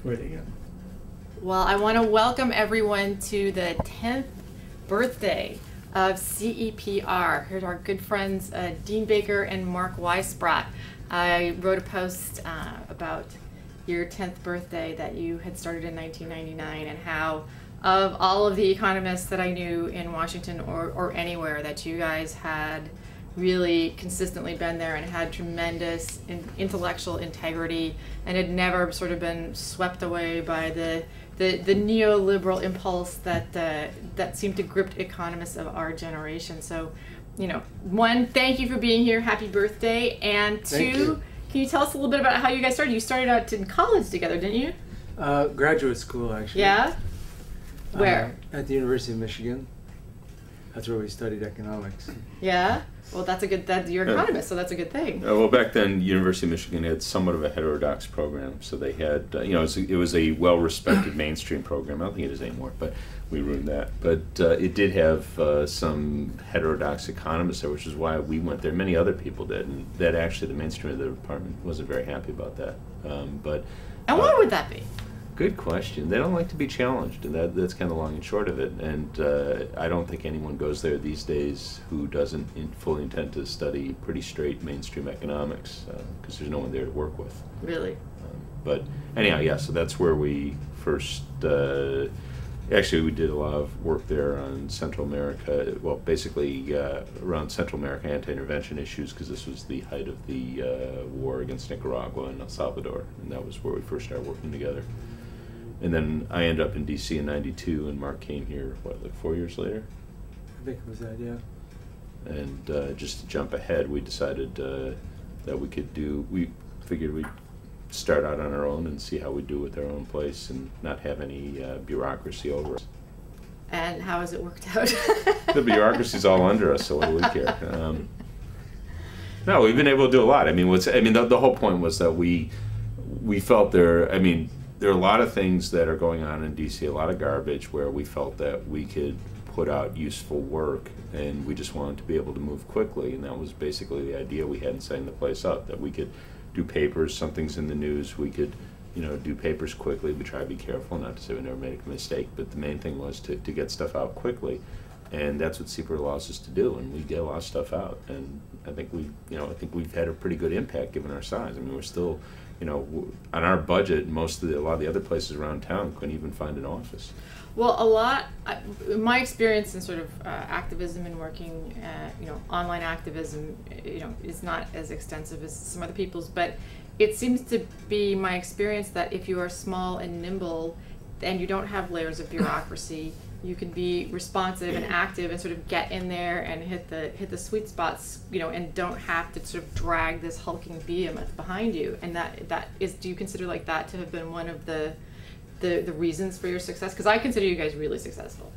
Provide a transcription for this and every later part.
Ready, yeah. Well, I want to welcome everyone to the 10th birthday of CEPR. Here's our good friends Dean Baker and Mark Weisbrot. I wrote a post about your 10th birthday that you had started in 1999 and how of all of the economists that I knew in Washington or anywhere that you guys had really consistently been there and had tremendous intellectual integrity and had never sort of been swept away by the neoliberal impulse that seemed to grip economists of our generation. So, you know, one, thank you for being here. Happy birthday. And two, can you tell us a little bit about how you guys started? You started out in college together, didn't you? Graduate school, actually. Yeah? Where? At the University of Michigan. That's where we studied economics. Yeah? Well, you're an economist, so that's a good thing. Well, back then, University of Michigan had somewhat of a heterodox program, so they had, it was a well-respected mainstream program. I don't think it is anymore, but we ruined that. But it did have some heterodox economists there, which is why we went there. Many other people did, and that actually the mainstream of the department wasn't very happy about that. And why would that be? Good question. They don't like to be challenged, and that's kind of long and short of it. And I don't think anyone goes there these days who doesn't fully intend to study pretty straight mainstream economics, because there's no one there to work with. Really? But anyhow, yeah, so that's where we first, actually we did a lot of work there on Central America, well, basically around Central America anti-intervention issues, because this was the height of the war against Nicaragua and El Salvador, and that was where we first started working together. And then I ended up in D.C. in '92, and Mark came here, like 4 years later? I think it was that, yeah. And just to jump ahead, we decided that we figured we'd start out on our own and see how we do with our own place and not have any bureaucracy over us. And how has it worked out? The bureaucracy's all under us, so what do we care? No, we've been able to do a lot. The whole point was that we felt there are a lot of things that are going on in DC, a lot of garbage, where we felt that we could put out useful work, and we just wanted to be able to move quickly, and that was basically the idea we had in setting the place up, that we could do papers, something's in the news, we could do papers quickly. We try to be careful, not to say we never made a mistake, but the main thing was to get stuff out quickly, and that's what CEPR allows us to do, and we get a lot of stuff out, and I think we've had a pretty good impact given our size. We're still, on our budget, a lot of the other places around town couldn't even find an office. Well, my experience in sort of activism and working, online activism, is not as extensive as some other people's, but it seems to be my experience that if you are small and nimble and you don't have layers of bureaucracy, you can be responsive and active and sort of get in there and hit the sweet spots, and don't have to sort of drag this hulking behemoth behind you. And do you consider like that to have been one of the reasons for your success? Because I consider you guys really successful.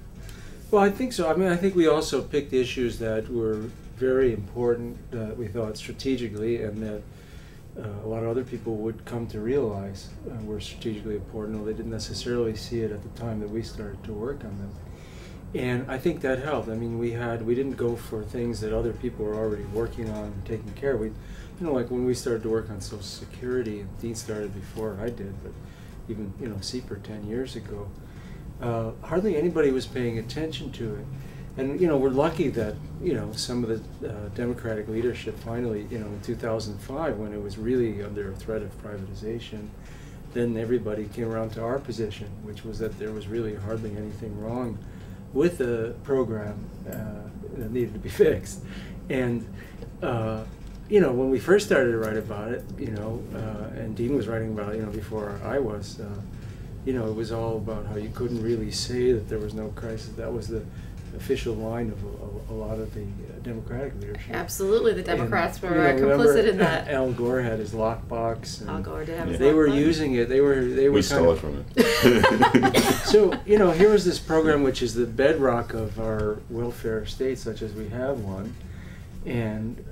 Well, I think so. I think we also picked issues that were very important, we thought strategically, and that a lot of other people would come to realize were strategically important, although they didn't necessarily see it at the time that we started to work on them. And I think that helped. We didn't go for things that other people were already working on and taking care of. Like when we started to work on Social Security, and Dean started before I did, but even CEPR 10 years ago, hardly anybody was paying attention to it. And we're lucky that some of the Democratic leadership finally, in 2005, when it was really under a threat of privatization, then everybody came around to our position, which was that there was really hardly anything wrong with the program that needed to be fixed. And when we first started to write about it, and Dean was writing about it, before I was, it was all about how you couldn't really say that there was no crisis. That was the official line of a lot of the Democratic leadership. Absolutely, the Democrats were complicit in that. Al Gore had his lockbox. And Al Gore did have his they lockbox. were using it. They were. We stole it from him. So here was this program which is the bedrock of our welfare state, such as we have one, and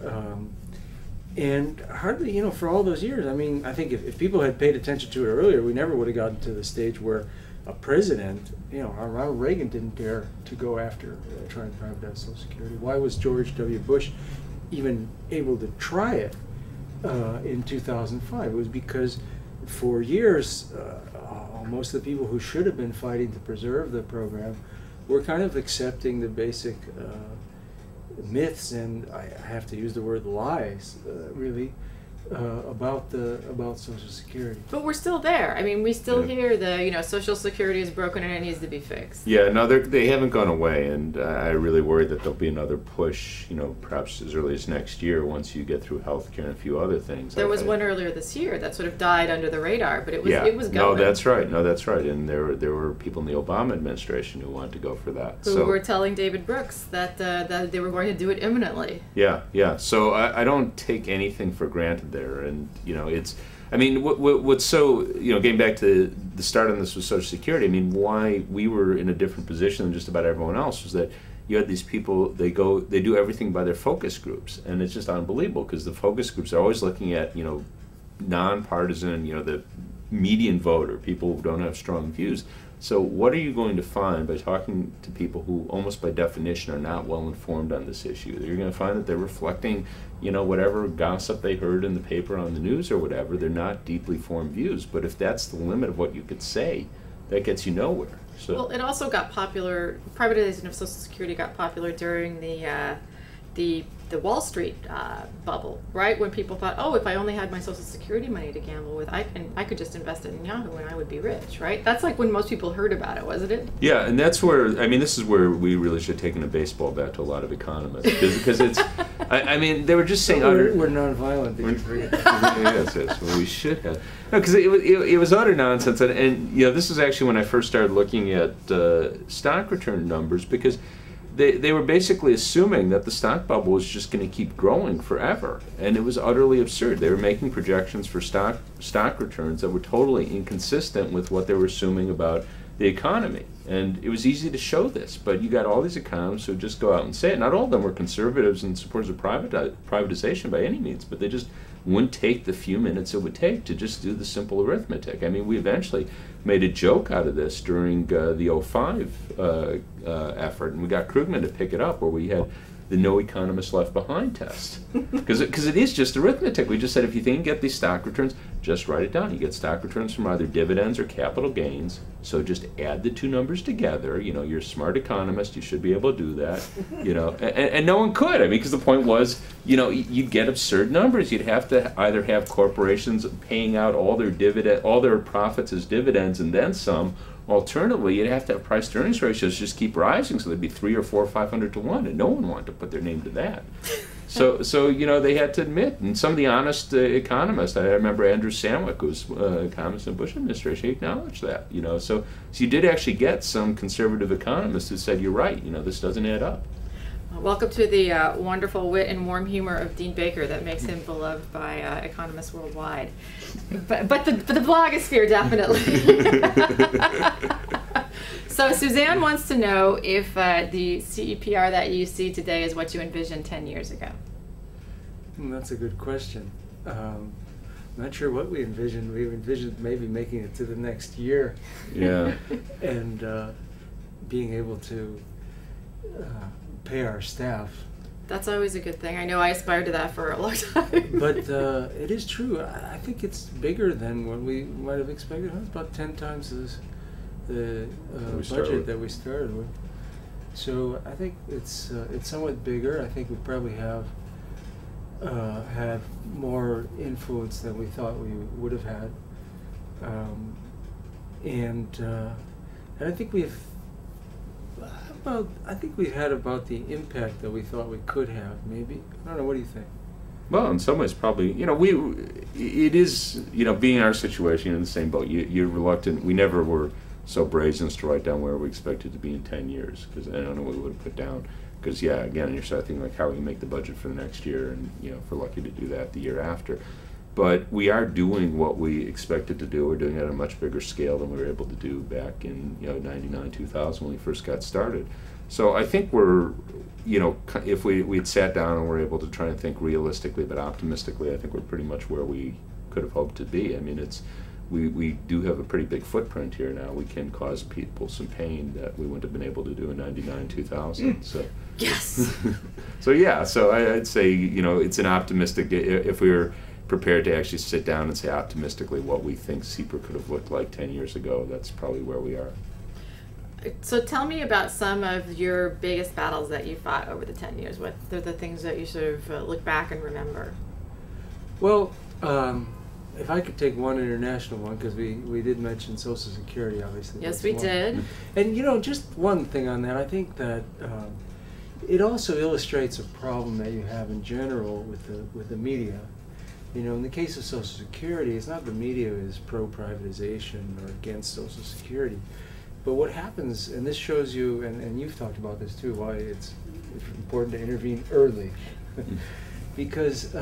hardly for all those years. I think if people had paid attention to it earlier, we never would have gotten to the stage where a president, Ronald Reagan didn't dare to go after trying to privatize Social Security. Why was George W. Bush even able to try it in 2005? It was because for years most of the people who should have been fighting to preserve the program were kind of accepting the basic myths, and I have to use the word lies, really, about Social Security. But we're still there. I mean, we still hear the, Social Security is broken and it needs to be fixed. Yeah, no, they haven't gone away, and I really worry that there'll be another push, perhaps as early as next year once you get through healthcare and a few other things. There was one earlier this year that sort of died under the radar, but it was going. No, that's right. And there were people in the Obama administration who wanted to go for that. Who were telling David Brooks that they were going to do it imminently. Yeah. So I don't take anything for granted there, and it's. I mean, what's so getting back to the start on this with Social Security. I mean, why we were in a different position than just about everyone else was that you had these people. They do everything by their focus groups, and it's just unbelievable because the focus groups are always looking at nonpartisan, the median voter, people who don't have strong views. So what are you going to find by talking to people who almost by definition are not well informed on this issue? You're going to find that they're reflecting, whatever gossip they heard in the paper on the news or whatever. They're not deeply formed views. But if that's the limit of what you could say, that gets you nowhere. So. Well, it also got popular, privatization of Social Security got popular during the Wall Street bubble, right? When people thought, oh, if I only had my Social Security money to gamble with, I could just invest it in Yahoo and I would be rich, right? That's like when most people heard about it, wasn't it? Yeah, and that's where, this is where we really should have taken a baseball bat to a lot of economists. Because it's, they were just saying... We're nonviolent. Yes, well, we should have. No, because it was utter nonsense. And this is actually when I first started looking at stock return numbers, because they were basically assuming that the stock bubble was just going to keep growing forever, and it was utterly absurd. They were making projections for stock returns that were totally inconsistent with what they were assuming about the economy. And it was easy to show this, but you got all these economists who just go out and say it. Not all of them were conservatives and supporters of privatization by any means, but they just wouldn't take the few minutes it would take to just do the simple arithmetic. I mean, we eventually made a joke out of this during the 05 effort, and we got Krugman to pick it up, where we had the no economist left behind test. Because it is just arithmetic. We just said if you think you get these stock returns, just write it down. You get stock returns from either dividends or capital gains, so just add the two numbers together. You're a smart economist, you should be able to do that. And no one could. Because the point was, you'd get absurd numbers. You'd have to either have corporations paying out all their profits as dividends and then some. Alternatively, you'd have to have price-to-earnings ratios just keep rising, so they'd be 300 or 400 or 500 to 1, and no one wanted to put their name to that. So they had to admit, and some of the honest economists, I remember Andrew Samwick, who was economist in the Bush administration, he acknowledged that. So you did actually get some conservative economists who said, you're right, this doesn't add up. Welcome to the wonderful wit and warm humor of Dean Baker that makes him beloved by economists worldwide. But the blogosphere, definitely. So Suzanne wants to know if the CEPR that you see today is what you envisioned 10 years ago. That's a good question. I'm not sure what we envisioned. We envisioned maybe making it to the next year. Yeah. And being able to pay our staff. That's always a good thing. I know I aspired to that for a long time. But it is true. I think it's bigger than what we might have expected. It's about 10 times the budget that we started with. So I think it's somewhat bigger. I think we probably have had more influence than we thought we would have had. And I think we've had about the impact that we thought we could have, maybe. I don't know, what do you think? Well, in some ways, probably, it is, being our situation, you're in the same boat. You're reluctant. We never were so brazen as to write down where we expected to be in 10 years, because I don't know what we would have put down. Because, again, you're starting thinking, how we make the budget for the next year, and, if we're lucky to do that the year after. But we are doing what we expected to do. We're doing it at a much bigger scale than we were able to do back in 99, 2000 when we first got started. So I think we're, if we'd sat down and were able to try and think realistically but optimistically, I think we're pretty much where we could have hoped to be. We do have a pretty big footprint here now. We can cause people some pain that we wouldn't have been able to do in 99, 2000. So yes. So I'd say, it's an optimistic, if we were prepared to actually sit down and say optimistically what we think CEPR could have looked like 10 years ago, that's probably where we are. So tell me about some of your biggest battles that you fought over the 10 years. What are the things that you sort of look back and remember? Well, if I could take one international one, because we did mention Social Security, obviously. Yes, we did. And, you know, just one thing on that, I think that it also illustrates a problem that you have in general with the media. You know, in the case of Social Security, it's not the media is pro-privatization or against Social Security. But what happens, and this shows you, and you've talked about this too, why it's important to intervene early. Because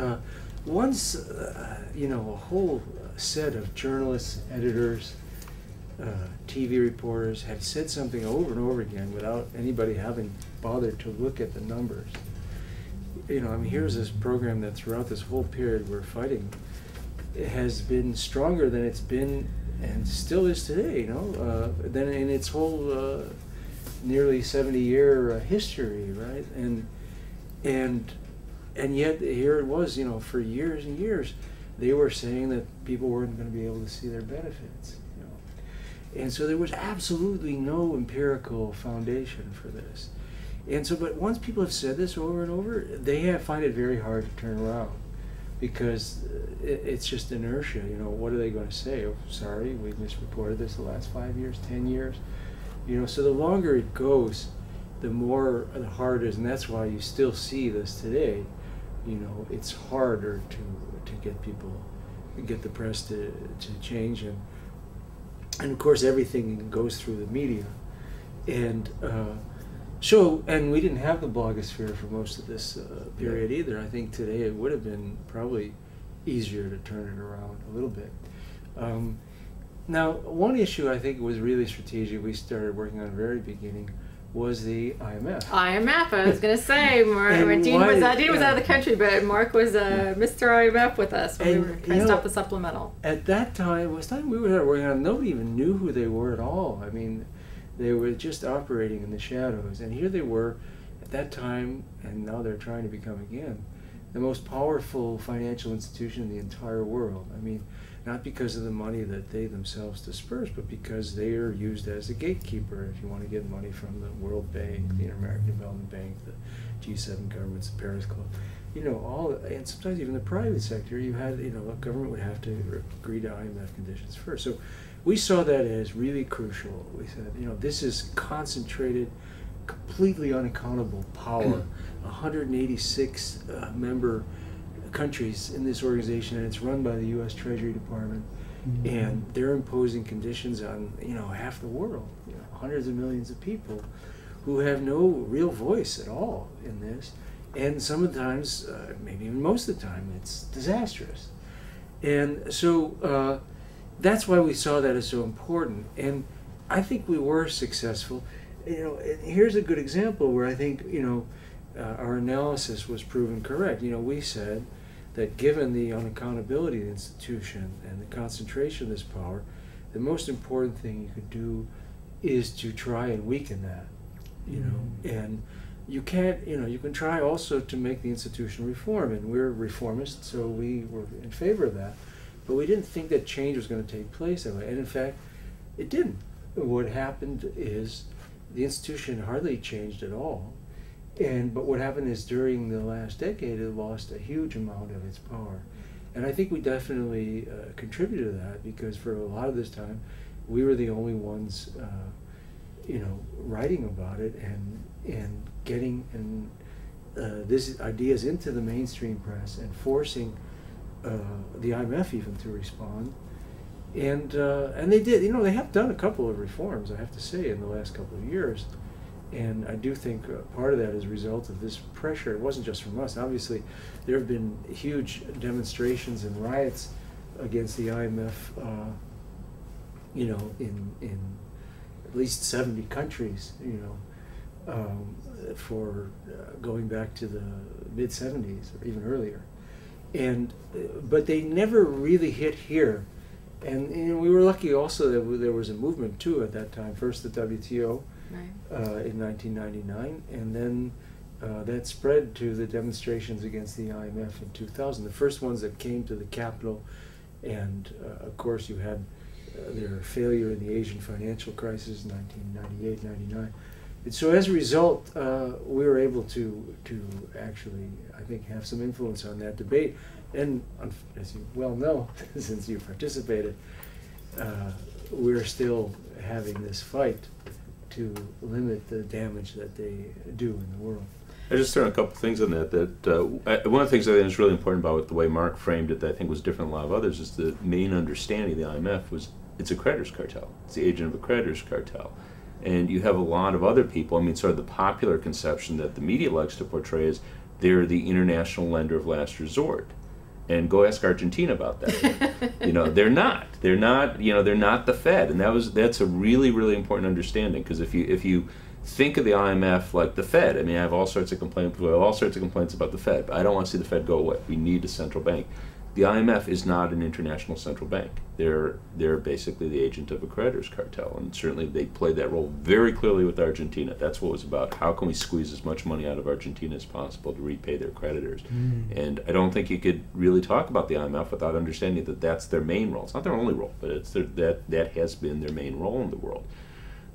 once, you know, a whole set of journalists, editors, TV reporters have said something over and over again without anybody having bothered to look at the numbers. You know, I mean, here's this program that throughout this whole period we're fighting, it has been stronger than it's been and still is today, you know, than in its whole nearly 70-year history, right? And yet here it was, you know, for years and years, they were saying that people weren't going to be able to see their benefits, you know. And so there was absolutely no empirical foundation for this. And so, but once people have said this over and over, they find it very hard to turn around. Because it's just inertia, you know, what are they going to say? Oh, sorry, we misreported this the last 5 years, 10 years. You know, so the longer it goes, the harder it is, and that's why you still see this today. You know, it's harder to get the press to change, and of course everything goes through the media. And and we didn't have the blogosphere for most of this period either. I think today it would have been probably easier to turn it around a little bit. Now, one issue I think was really strategic, we started working on at the very beginning, was the IMF. IMF, I was going to say, Dean was out of the country, but Mark was Mr. IMF with us when we were trying to stop the supplemental. At that time, we were working on, nobody even knew who they were at all. I mean, they were just operating in the shadows, and here they were at that time, and now they're trying to become again the most powerful financial institution in the entire world. I mean, not because of the money that they themselves disperse, but because they are used as a gatekeeper if you want to get money from the World Bank, the Inter-American Development Bank, the G7 governments, the Paris Club, you know, and sometimes even the private sector, you had, you know, a government would have to agree to IMF conditions first. So we saw that as really crucial. We said, you know, this is concentrated, completely unaccountable power. 186 member countries in this organization, and it's run by the U.S. Treasury Department, and they're imposing conditions on, you know, half the world, you know, hundreds of millions of people who have no real voice at all in this, and sometimes, maybe even most of the time, it's disastrous. And so that's why we saw that as so important, and I think we were successful. You know, and here's a good example where I think, you know, our analysis was proven correct. You know, we said that given the unaccountability of the institution and the concentration of this power, the most important thing you could do is to try and weaken that, you know, and you can't, you know, you can try also to make the institution reform, and we're reformists, so we were in favor of that, but we didn't think that change was going to take place that way, and in fact, it didn't. What happened is the institution hardly changed at all. But what happened is during the last decade, it lost a huge amount of its power. And I think we definitely contributed to that, because for a lot of this time, we were the only ones, you know, writing about it and getting these ideas into the mainstream press and forcing the IMF even to respond. And they did, you know, they have done a couple of reforms, I have to say, in the last couple of years. And I do think part of that is a result of this pressure. It wasn't just from us. Obviously, there have been huge demonstrations and riots against the IMF, you know, in at least 70 countries, you know, for going back to the mid-70s or even earlier. But they never really hit here. And we were lucky also that there was a movement too at that time. First the WTO, right, in 1999, and then that spread to the demonstrations against the IMF in 2000. The first ones that came to the Capitol, and of course you had their failure in the Asian financial crisis in 1998, 99. And so as a result, we were able to actually, I think, have some influence on that debate. And as you well know, since you participated, we're still having this fight to limit the damage that they do in the world. I just throw in a couple things on that. One of the things I think is really important about the way Mark framed it, that I think was different than a lot of others, is the main understanding of the IMF was it's a creditors cartel. It's the agent of a creditors cartel. And you have a lot of other people. I mean, sort of the popular conception that the media likes to portray is they're the international lender of last resort. And go ask Argentina about that. They're not. They're not. They're not the Fed. And that's a really, really important understanding, because if you think of the IMF like the Fed, I mean, I have all sorts of complaints. We have all sorts of complaints about the Fed, but I don't want to see the Fed go away. We need a central bank. The IMF is not an international central bank. They're basically the agent of a creditors cartel, and certainly they played that role very clearly with Argentina. That's what it was about. How can we squeeze as much money out of Argentina as possible to repay their creditors? And I don't think you could really talk about the IMF without understanding that that's their main role. It's not their only role, but it's that has been their main role in the world.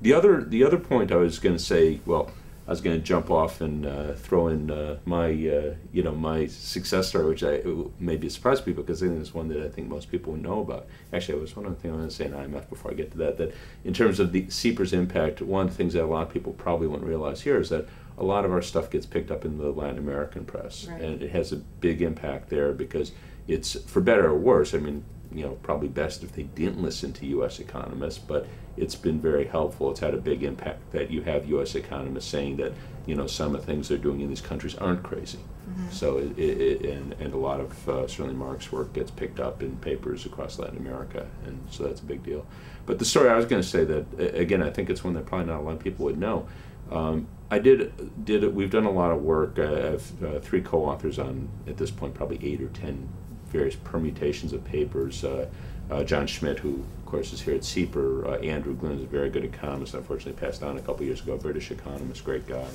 The other point I was going to say, well, I was going to jump off and throw in my success story, which maybe a surprise to people, because I think it's one that I think most people would know about. Actually, I was one other thing I want to say in IMF before I get to that in terms of the CEPR's impact, one of the things that a lot of people probably wouldn't realize here is that a lot of our stuff gets picked up in the Latin American press, right. And it has a big impact there because it's, for better or worse, I mean, probably best if they didn't listen to U.S. economists, but it's been very helpful. It's had a big impact that you have U.S. economists saying that, some of the things they're doing in these countries aren't crazy. Mm-hmm. So, and a lot of certainly Mark's work gets picked up in papers across Latin America, and so that's a big deal. But the story I was going to say that, again, I think it's one that probably not a lot of people would know. We've done a lot of work. I have 3 co-authors on, at this point, probably 8 or 10 various permutations of papers. John Schmidt, who of course is here at CEPR, Andrew Glynn is a very good economist, unfortunately passed on a couple years ago, a British economist, great guy,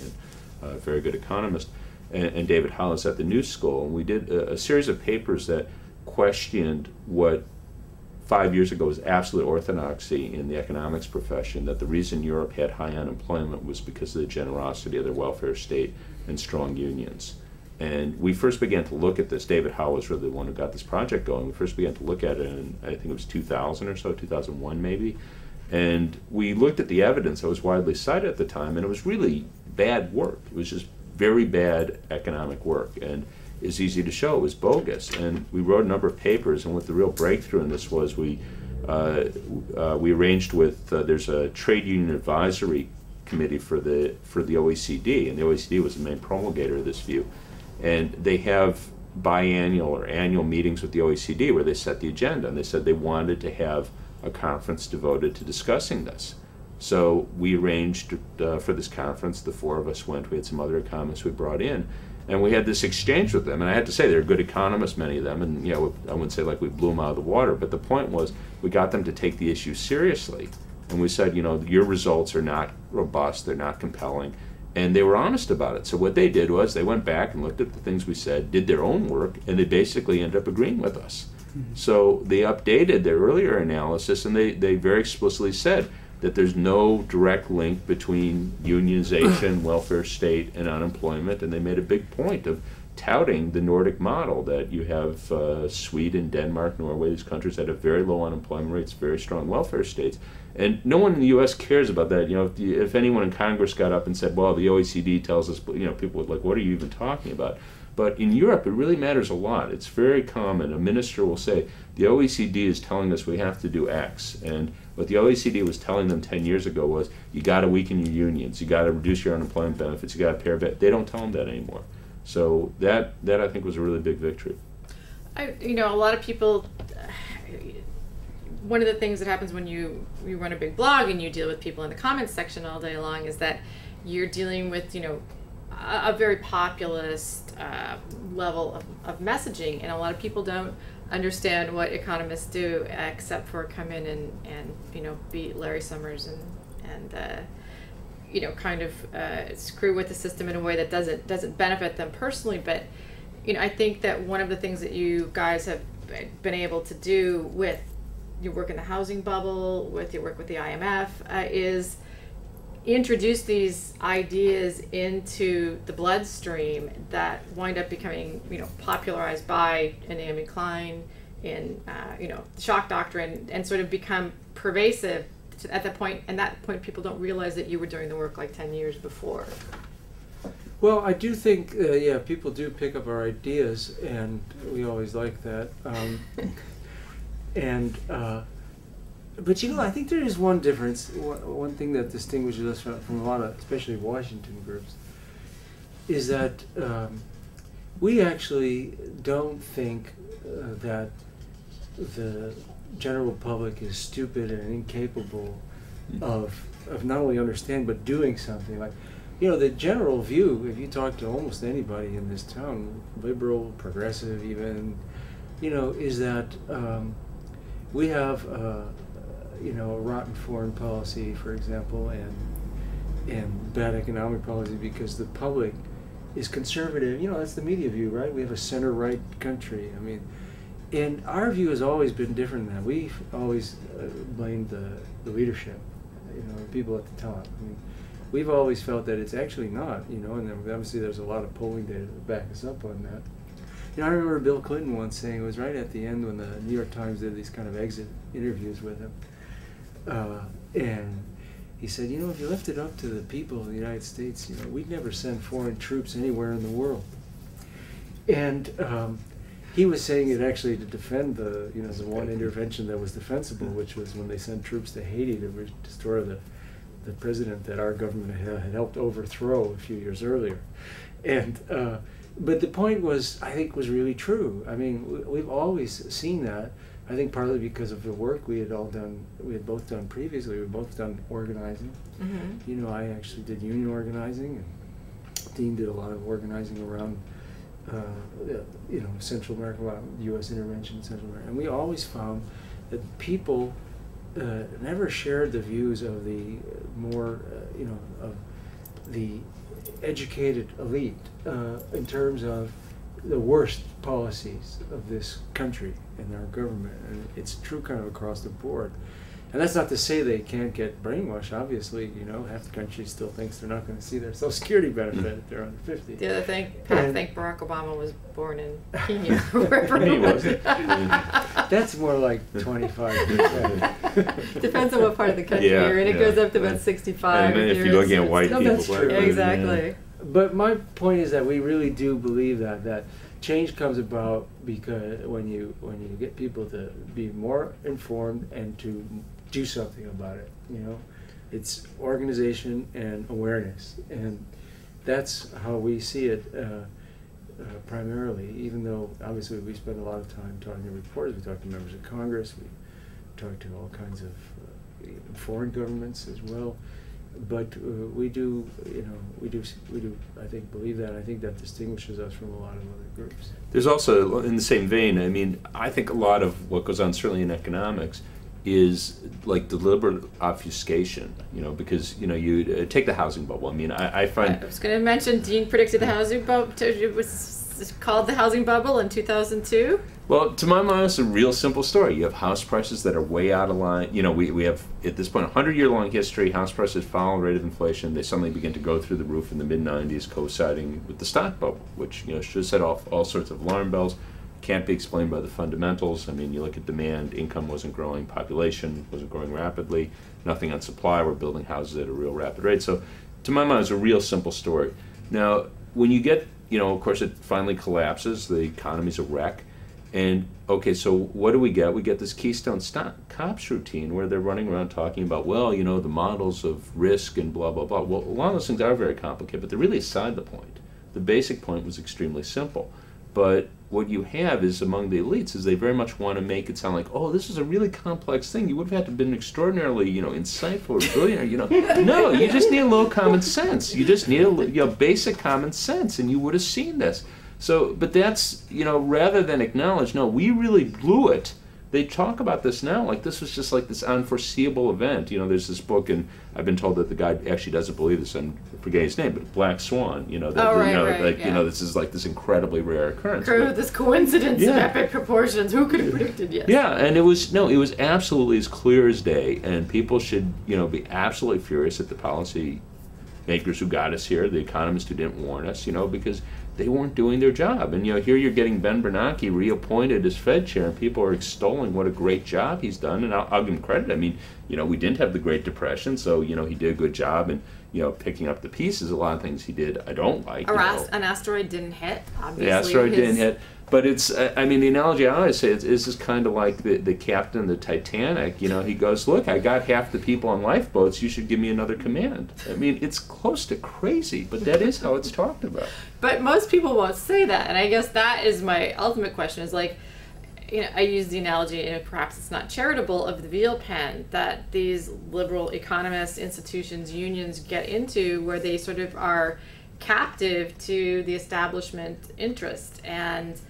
and very good economist, and David Hollis at the New School. And we did a series of papers that questioned what 5 years ago was absolute orthodoxy in the economics profession, that the reason Europe had high unemployment was because of the generosity of their welfare state and strong unions. And we first began to look at this. David Howe was really the one who got this project going. We first began to look at it in, I think it was 2000 or so, 2001 maybe. And we looked at the evidence that was widely cited at the time, and it was really bad work. It was just very bad economic work. And it's easy to show it was bogus. And we wrote a number of papers, and what the real breakthrough in this was we arranged with, there's a trade union advisory committee for the OECD, and the OECD was the main promulgator of this view. And they have biannual or annual meetings with the OECD where they set the agenda, and they said they wanted to have a conference devoted to discussing this. So we arranged for this conference. The 4 of us went. We had some other economists we brought in, and we had this exchange with them. And I had to say, they're good economists, many of them, and I wouldn't say like we blew them out of the water, but the point was we got them to take the issue seriously. And we said, your results are not robust, they're not compelling. And they were honest about it. So what they did was they went back and looked at the things we said, did their own work, and they basically ended up agreeing with us. Mm-hmm. So they updated their earlier analysis, and they very explicitly said that there's no direct link between unionization, welfare state, and unemployment. And they made a big point of touting the Nordic model, that you have Sweden, Denmark, Norway, these countries that have very low unemployment rates, very strong welfare states. And no one in the U.S. cares about that. If anyone in Congress got up and said, well, the OECD tells us, people would like, what are you even talking about? But in Europe, it really matters a lot. It's very common. A minister will say, the OECD is telling us we have to do X. And what the OECD was telling them 10 years ago was, you got to weaken your unions, you got to reduce your unemployment benefits, you got to pay our debt. They don't tell them that anymore. So that I think was a really big victory. A lot of people, one of the things that happens when you run a big blog and you deal with people in the comments section all day long is that you're dealing with, a very populist level of messaging, and a lot of people don't understand what economists do except for come in and be Larry Summers and kind of screw with the system in a way that doesn't benefit them personally. But I think that one of the things that you guys have been able to do with your work in the housing bubble, with your work with the IMF, is introduce these ideas into the bloodstream that wind up becoming, popularized by Naomi Klein in, the shock doctrine, and sort of become pervasive at that point. And that point, people don't realize that you were doing the work like 10 years before. Well, I do think, people do pick up our ideas, and we always like that. But I think there is one difference. One thing that distinguishes us from a lot of, especially Washington groups, is that we actually don't think that the general public is stupid and incapable of not only understanding but doing something. Like, the general view, if you talk to almost anybody in this town, liberal, progressive even, is that we have a rotten foreign policy, for example, and bad economic policy because the public is conservative. That's the media view, right? We have a center-right country. And our view has always been different than that. We've always blamed the leadership, people at the top. We've always felt that it's actually not, and then obviously there's a lot of polling data to back us up on that. I remember Bill Clinton once saying, it was right at the end when the New York Times did these kind of exit interviews with him, and he said, if you left it up to the people of the United States, we'd never send foreign troops anywhere in the world. And he was saying it actually to defend the one intervention that was defensible, which was when they sent troops to Haiti to destroy the president that our government had helped overthrow a few years earlier. And but the point was, I think, was really true. We've always seen that. I think partly because of the work we had both done previously. We both done organizing. Mm-hmm. I actually did union organizing, and Dean did a lot of organizing around, Central America, a lot of U.S. intervention in Central America. And we always found that people never shared the views of the more, of the educated elite in terms of the worst policies of this country and our government. And it's true kind of across the board. And that's not to say they can't get brainwashed. Obviously, half the country still thinks they're not going to see their Social Security benefit if they're under 50. The other thing, I think Barack Obama was born in Kenya. Wherever he wasn't. That's more like 25%. Depends on what part of the country you're in. It goes up to about 65. And then if you're looking at white people. That's true. Exactly. Yeah. But my point is that we really do believe that change comes about because when you get people to be more informed and to do something about it, it's organization and awareness, and that's how we see it primarily. Even though obviously we spend a lot of time talking to reporters, we talk to members of Congress, we talk to all kinds of foreign governments as well. But we do, I think, believe that. I think that distinguishes us from a lot of other groups. There's also, in the same vein, I think a lot of what goes on, certainly in economics, is like deliberate obfuscation, because, you take the housing bubble. I find... I was going to mention, Dean predicted the housing bubble. It was called the housing bubble in 2002. Well, to my mind, it's a real simple story. You have house prices that are way out of line. We have, at this point, a 100-year-long history. House prices follow the rate of inflation. They suddenly begin to go through the roof in the mid-'90s, coinciding with the stock bubble, which should set off all sorts of alarm bells. Can't be explained by the fundamentals. You look at demand, income wasn't growing, population wasn't growing rapidly, nothing on supply. We're building houses at a real rapid rate. So, to my mind, it's a real simple story. Now, when you get, of course, it finally collapses. The economy's a wreck. And, okay, so what do we get? We get this Keystone Cops routine where they're running around talking about, the models of risk and blah, blah, blah. Well, a lot of those things are very complicated, but they're really aside the point. The basic point was extremely simple. But what you have is among the elites is they very much want to make it sound like, this is a really complex thing. You would have had to have been extraordinarily, insightful or brilliant. No, you just need a little common sense. You just need a basic common sense, and you would have seen this. So, but that's, rather than acknowledge, no, we really blew it. they talk about this now like this was just like this unforeseeable event. You know, there's this book, and I've been told that the guy actually doesn't believe this. I'm forgetting his name, but Black Swan. You know, you know, this is like this incredibly rare occurrence. This coincidence of epic proportions. Who could have predicted? Yes. Yeah, and it was absolutely as clear as day, and people should, you know, be absolutely furious at the policy makers who got us here, the economists who didn't warn us, you know, because they weren't doing their job. And, you know, here you're getting Ben Bernanke reappointed as Fed chair, and people are extolling what a great job he's done, and I'll give him credit. I mean, you know, we didn't have the Great Depression, so, you know, he did a good job, and, you know, picking up the pieces. A lot of things he did I don't like. An asteroid didn't hit, obviously. The asteroid didn't hit. But it's, I mean, the analogy I always say is just kind of like the captain of the Titanic. You know, he goes, look, I got half the people on lifeboats, you should give me another command. I mean, it's close to crazy, but that is how it's talked about. But most people won't say that, and I guess that is my ultimate question, is like, you know, I use the analogy, and perhaps it's not charitable, of the veal pen that these liberal economists, institutions, unions get into, where they sort of are captive to the establishment interest. And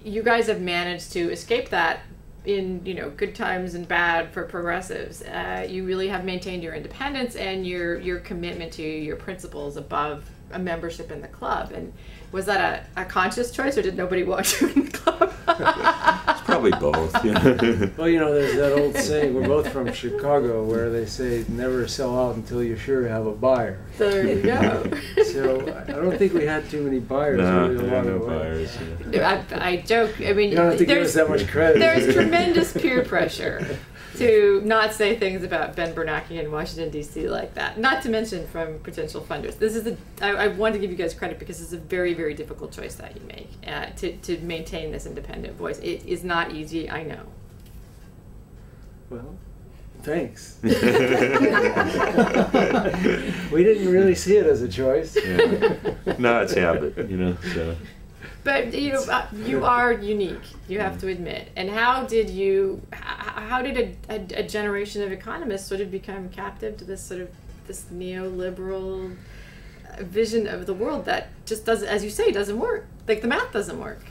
you guys have managed to escape that in, you know, good times and bad for progressives. You really have maintained your independence and your commitment to your principles above a membership in the club. And was that a conscious choice, or did nobody want you in the club? It's probably both. You know? Well, you know, there's that old saying, we're both from Chicago, where they say never sell out until you sure have a buyer. There you go. So I don't think we had too many buyers. No, really, there are no buyers. Yeah. I joke. I mean, you don't have to give us that much credit. There's tremendous peer pressure to not say things about Ben Bernanke in Washington, D.C. like that. Not to mention from potential funders. This is I want to give you guys credit, because it's a very, very difficult choice that you make to maintain this independent voice. It is not easy, I know. Well, thanks. We didn't really see it as a choice. Yeah. No, it's habit, you know. So. But you know, you are unique, you have to admit. And how did a generation of economists sort of become captive to this sort of this neoliberal vision of the world that just doesn't, as you say, doesn't work? Like the math doesn't work.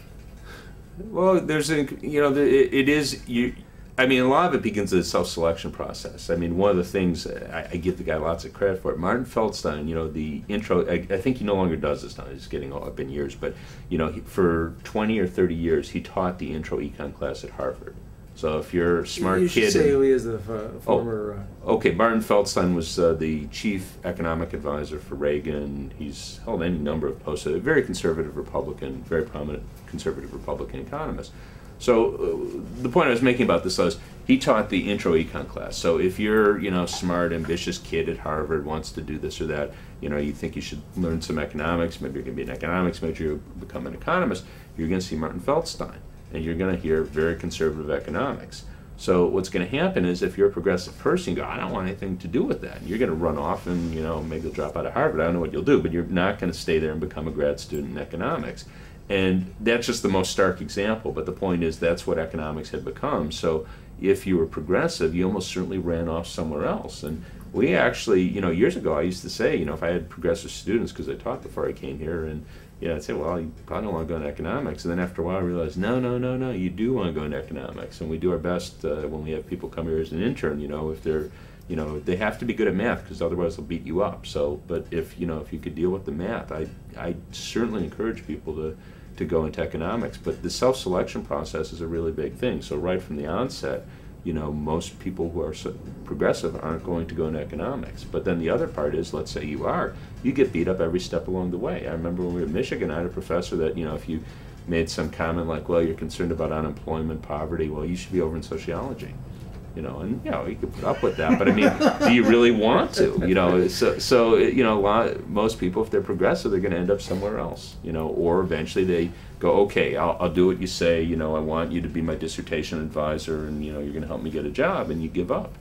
Well, there's a, you know, it is you. I mean, a lot of it begins as a self-selection process. I mean, one of the things, I give the guy lots of credit for it. Martin Feldstein, you know, the intro, I think he no longer does this now, he's getting up in years, but, you know, for 20 or 30 years, he taught the intro econ class at Harvard. So if you're a smart you kid... You should say who he is, the former... Okay, Martin Feldstein was the chief economic advisor for Reagan. He's held any number of posts, a very conservative Republican, very prominent conservative Republican economist. So the point I was making about this was he taught the intro econ class. So if you're, you know, smart, ambitious kid at Harvard, wants to do this or that, you know, you think you should learn some economics, maybe you're going to be an economics major, you become an economist, you're going to see Martin Feldstein, and you're going to hear very conservative economics. So what's going to happen is if you're a progressive person, you go, I don't want anything to do with that. And you're going to run off and, you know, maybe you'll drop out of Harvard. I don't know what you'll do, but you're not going to stay there and become a grad student in economics. And that's just the most stark example, but the point is that's what economics had become. So if you were progressive, you almost certainly ran off somewhere else. And we actually, you know, years ago I used to say, you know, if I had progressive students, because I taught before I came here, and yeah, I'd say, well, you probably don't want to go into economics. And then after a while I realized, no, you do want to go into economics. And we do our best when we have people come here as an intern, you know, if they're, you know, they have to be good at math, because otherwise they'll beat you up. So, but if, you know, if you could deal with the math, I certainly encourage people to go into economics. But the self-selection process is a really big thing. So right from the onset, you know, most people who are progressive aren't going to go into economics. But then the other part is, let's say you are, you get beat up every step along the way. I remember when we were at Michigan, I had a professor that, you know, if you made some comment like, well, you're concerned about unemployment, poverty, well, you should be over in sociology. You know, and, you know, you could put up with that, but I mean, do you really want to? You know, so you know, most people, if they're progressive, they're going to end up somewhere else, you know, or eventually they go, okay, I'll do what you say, you know, I want you to be my dissertation advisor, and, you know, you're going to help me get a job, and you give up.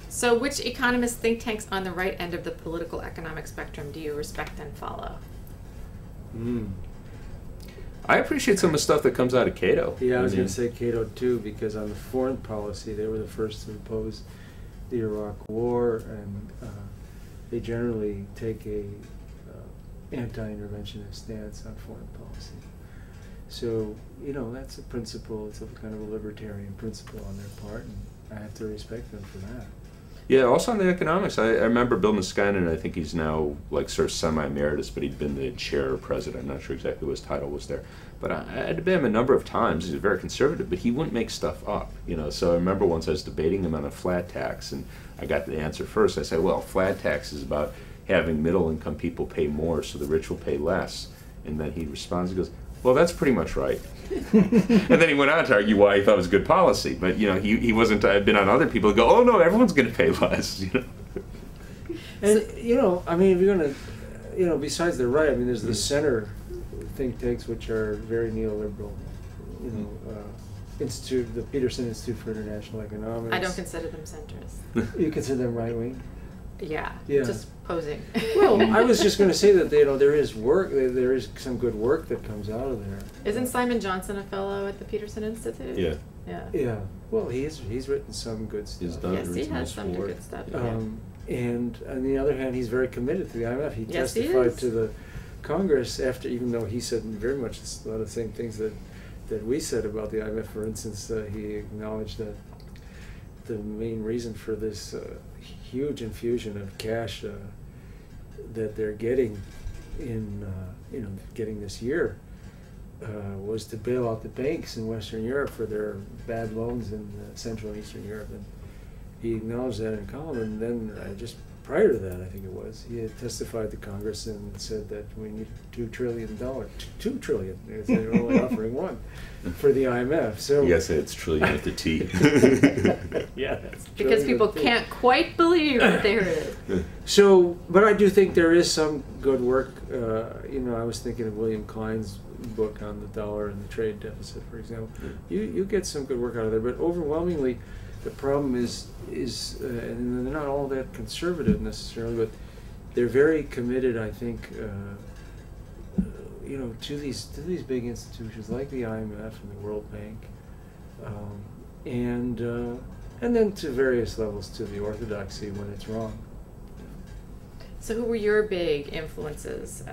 So which economist think tanks on the right end of the political economic spectrum do you respect and follow? I appreciate some of the stuff that comes out of Cato. Yeah, I was going to say Cato too, because on the foreign policy, they were the first to oppose the Iraq War, and they generally take a anti-interventionist stance on foreign policy. So, you know, that's a principle. It's a kind of a libertarian principle on their part, and I have to respect them for that. Yeah, also on the economics, I remember Bill Niskanen, I think he's now like sort of semi-emeritus, but he'd been the chair or president. I'm not sure exactly what his title was there. But I had debated him a number of times. He's very conservative, but he wouldn't make stuff up, you know. So I remember once I was debating him on a flat tax, and I got the answer first. I said, well, flat tax is about having middle-income people pay more so the rich will pay less. And then he responds, he goes, well, that's pretty much right. And then he went on to argue why he thought it was good policy. But, you know, he wasn't, I've been on other people who go, oh, no, everyone's going to pay less, you know. And, you know, I mean, if you're going to, you know, besides the right, I mean, there's the center think tanks which are very neoliberal. You know, the Peterson Institute for International Economics. I don't consider them centrist. You consider them right-wing? Yeah, just posing. Well, I was just going to say that, you know, there is work, there is some good work that comes out of there. Isn't Simon Johnson a fellow at the Peterson Institute? Yeah. Yeah. Yeah. Well, he's written some good stuff. Yes, he has some good stuff. And on the other hand, he's very committed to the IMF. He testified to the Congress after, even though he said very much a lot of the same things that we said about the IMF. For instance, he acknowledged that the main reason for this huge infusion of cash that they're getting getting this year was to bail out the banks in Western Europe for their bad loans in Central and Eastern Europe. And he acknowledged that in a column, and then just prior to that, I think it was, he had testified to Congress and said that we need $2 trillion. $2 trillion. They're only offering one for the IMF. So yes, it's trillion with the T. Yeah, that's because people can't quite believe that there is. So, but I do think there is some good work. You know, I was thinking of William Klein's book on the dollar and the trade deficit, for example. You get some good work out of there, but overwhelmingly, the problem is, and they're not all that conservative necessarily, but they're very committed, I think, you know, to these big institutions like the IMF and the World Bank, and then to various levels to the orthodoxy when it's wrong. So, who were your big influences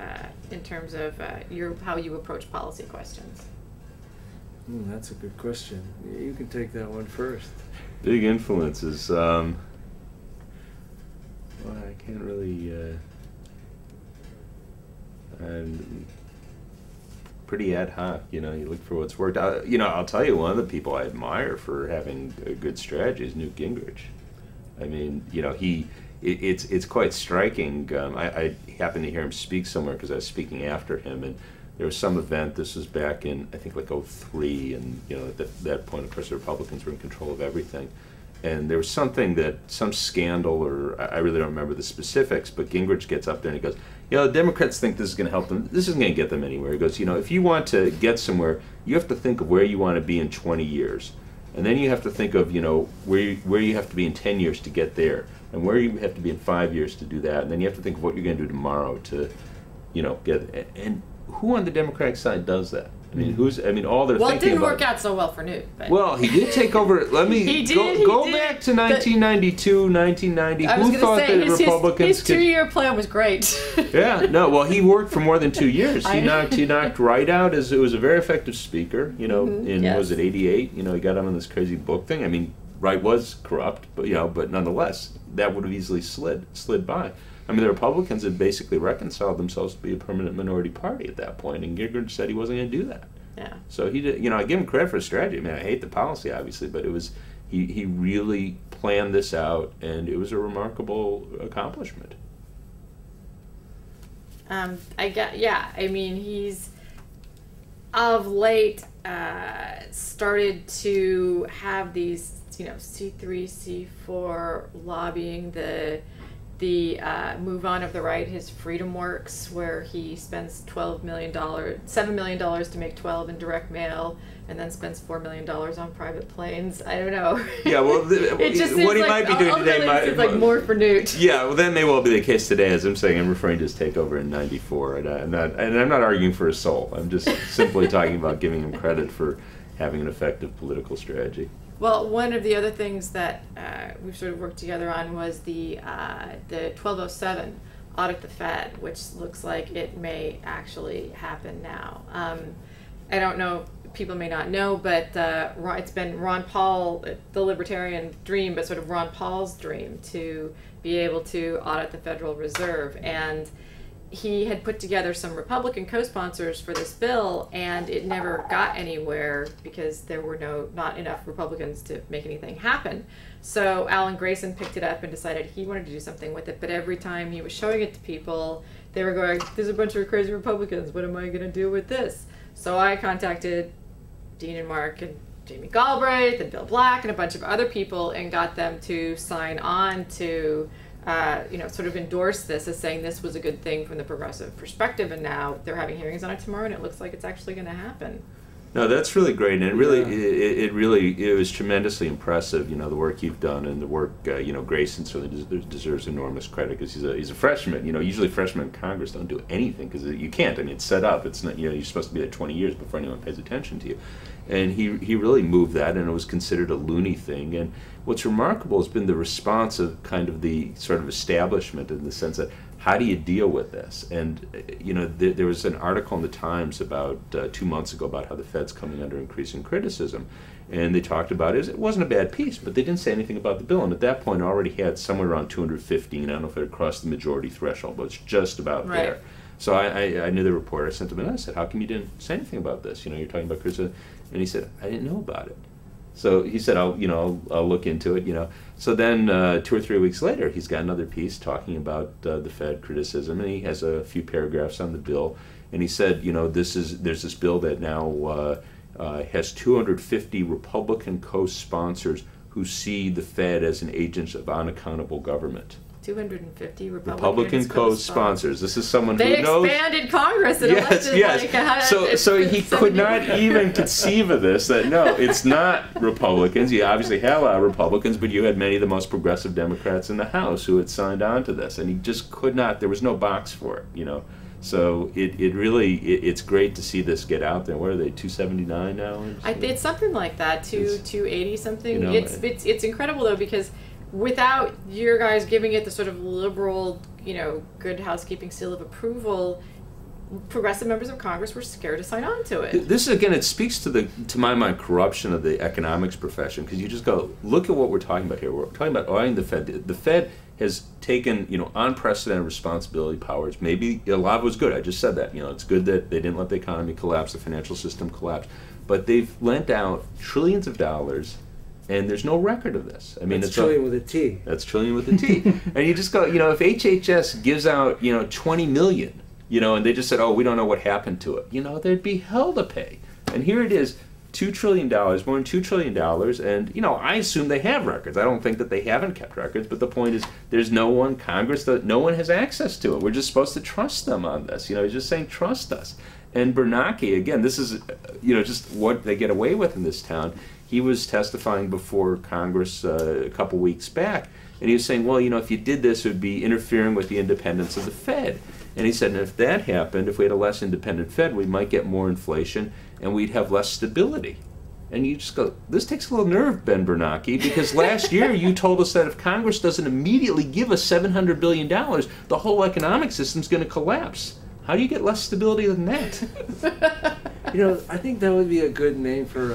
in terms of how you approach policy questions? That's a good question. You can take that one first. Big influences. Well, I can't really. I'm pretty ad hoc. You know, you look for what's worked. You know, I'll tell you, one of the people I admire for having a good strategy is Newt Gingrich. I mean, you know, it's quite striking. I happened to hear him speak somewhere because I was speaking after him, and there was some event. This was back in, I think, like 2003, and you know, at that point, of course, the Republicans were in control of everything. And there was some scandal, or I really don't remember the specifics, but Gingrich gets up there and he goes, you know, the Democrats think this is going to help them. This isn't going to get them anywhere. He goes, you know, if you want to get somewhere, you have to think of where you want to be in 20 years. And then you have to think of, you know, where you have to be in 10 years to get there, and where you have to be in 5 years to do that. And then you have to think of what you're going to do tomorrow to, you know, get. And who on the Democratic side does that? I mean, all they're thinking about. Well, it didn't work out so well for Newt. But. Well, he did take over. Let me go back to 1992, 1990. Who thought that Republicans his 2-year plan was great. Yeah, no. Well, he worked for more than 2 years. He knocked Wright out. It was a very effective speaker. You know, was it '88? You know, he got him on this crazy book thing. I mean, Wright was corrupt, but nonetheless, that would have easily slid by. I mean, the Republicans had basically reconciled themselves to be a permanent minority party at that point, and Gingrich said he wasn't going to do that. Yeah. So he did. You know, I give him credit for his strategy. I mean, I hate the policy, obviously, but it was he really planned this out, and it was a remarkable accomplishment. I mean, he's of late started to have these, you know, C3, C4 lobbying, the move on of the right, his Freedom Works, where he spends $7 million to make 12 in direct mail, and then spends $4 million on private planes. I don't know. Yeah, well, what he might be doing today might like more for Newt. Yeah, well, that may well be the case today. As I'm saying, I'm referring to his takeover in '94, and I'm not arguing for his soul. I'm just simply talking about giving him credit for having an effective political strategy. Well, one of the other things that we've sort of worked together on was the 1207 audit the Fed, which looks like it may actually happen now. I don't know, people may not know, but it's been Ron Paul, the libertarian dream, but sort of Ron Paul's dream to be able to audit the Federal Reserve. And he had put together some Republican co-sponsors for this bill, and it never got anywhere because there were not enough Republicans to make anything happen. So Alan Grayson picked it up and decided he wanted to do something with it, but every time he was showing it to people, they were going, there's a bunch of crazy Republicans, what am I going to do with this? So I contacted Dean and Mark and Jamie Galbraith and Bill Black and a bunch of other people and got them to sign on to sort of endorse this as saying this was a good thing from the progressive perspective, and now they're having hearings on it tomorrow, and it looks like it's actually going to happen. No, that's really great, and it was tremendously impressive. The work you've done, and the work Grayson certainly deserves enormous credit because he's a freshman. Usually freshmen in Congress don't do anything because you can't. I mean, it's set up. It's not. You're supposed to be there 20 years before anyone pays attention to you, and he really moved that, and it was considered a loony thing. And what's remarkable has been the response of kind of the sort of establishment in the sense that, how do you deal with this? And there was an article in the Times about 2 months ago about how the Fed's coming under increasing criticism, and they talked about it. It wasn't a bad piece, but they didn't say anything about the bill. And at that point, it already had somewhere around 215. I don't know if it had crossed the majority threshold, but it's just about there. So I knew the reporter. I sent him and I said, "How come you didn't say anything about this? You're talking about criticism." And he said, "I didn't know about it." So he said, I'll look into it, So then 2 or 3 weeks later, he's got another piece talking about the Fed criticism, and he has a few paragraphs on the bill. And he said, there's this bill that now has 250 Republican co-sponsors who see the Fed as an agent of unaccountable government. 250 Republican co-sponsors. This is someone who knows. They expanded Congress and elected So he could not even conceive of this. That no, it's not Republicans. You obviously had a lot of Republicans, but you had many of the most progressive Democrats in the House who had signed on to this, and he just could not. There was no box for it, So it's great to see this get out there. What are they, 279 now? It's something like that, 280 something. It's incredible though, because without your guys giving it the sort of liberal, good housekeeping seal of approval, progressive members of Congress were scared to sign on to it. This again, it speaks to my mind, corruption of the economics profession, because you just go, look at what we're talking about here. We're talking about auditing the Fed. The Fed has taken, unprecedented responsibility powers. Maybe a lot of it was good. I just said that. It's good that they didn't let the economy collapse, the financial system collapse. But they've lent out trillions of dollars, and there's no record of this. I mean, that's trillion with a T. That's trillion with a T. And you just go, if HHS gives out, 20 million, and they just said, oh, we don't know what happened to it, there'd be hell to pay. And here it is, $2 trillion, more than $2 trillion, and, I assume they have records. I don't think that they haven't kept records, but the point is, there's no one, Congress, no one has access to it. We're just supposed to trust them on this. He's just saying, trust us. And Bernanke, again, this is, just what they get away with in this town. He was testifying before Congress a couple weeks back, and he was saying, well, if you did this, it would be interfering with the independence of the Fed. And he said, and if that happened, if we had a less independent Fed, we might get more inflation, and we'd have less stability. And you just go, this takes a little nerve, Ben Bernanke, because last year you told us that if Congress doesn't immediately give us $700 billion, the whole economic system's going to collapse. How do you get less stability than that? I think that would be a good name for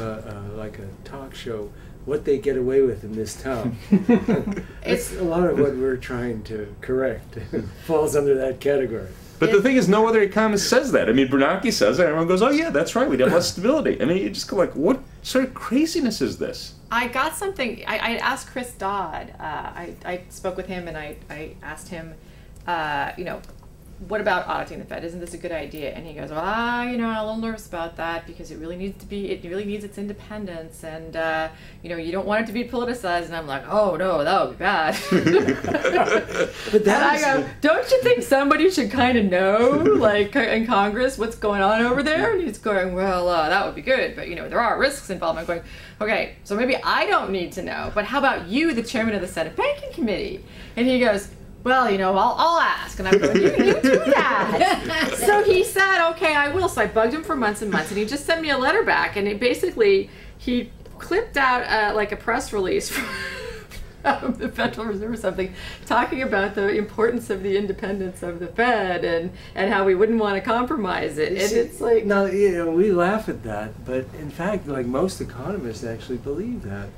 like a talk show, what they get away with in this town. It's a lot of what we're trying to correct falls under that category. But the thing is, no other economist says that. I mean, Bernanke says that, and everyone goes, oh yeah, that's right, we'd have less stability. I mean, you just go like, what sort of craziness is this? I got something, I asked Chris Dodd, I spoke with him and I asked him, what about auditing the Fed? Isn't this a good idea? And he goes, well, I'm a little nervous about that because it really needs its independence, and you don't want it to be politicized. And I'm like, oh no, that would be bad. But I go, don't you think somebody should kind of know, like in Congress, what's going on over there? And he's going, well, that would be good, but there are risks involved. I'm going, okay, so maybe I don't need to know, but how about you, the chairman of the Senate Banking Committee? And he goes, well, I'll ask. And I'm going, you do that. So he said, okay, I will. So I bugged him for months and months, and he just sent me a letter back. And he clipped out like a press release the Federal Reserve or something, talking about the importance of the independence of the Fed and how we wouldn't want to compromise it. And it's like, no, you know, we laugh at that, but in fact, like most economists actually believe that.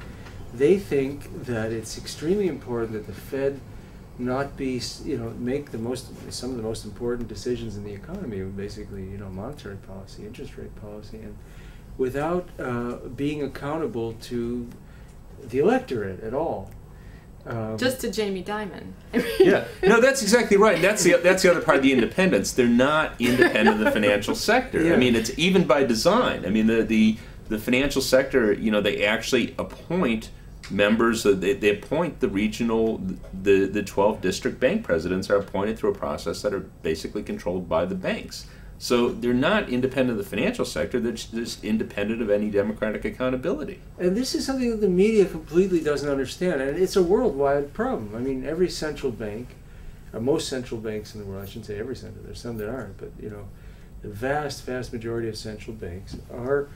They think that it's extremely important that the Fed not be, you know, make some of the most important decisions in the economy, basically, you know, monetary policy, interest rate policy, and without being accountable to the electorate at all. Just to Jamie Dimon. Yeah, no, that's exactly right. That's the other part of the independence. They're not independent of the financial sector. Yeah. I mean, it's even by design. I mean, the financial sector, you know, they actually appoint members. They appoint the regional, the 12 district bank presidents are appointed through a process that are basically controlled by the banks. So they're not independent of the financial sector. They're just independent of any democratic accountability. And this is something that the media completely doesn't understand, and it's a worldwide problem. I mean, every central bank, most central banks in the world, I shouldn't say every central, there's some that aren't, but you know, the vast majority of central banks are,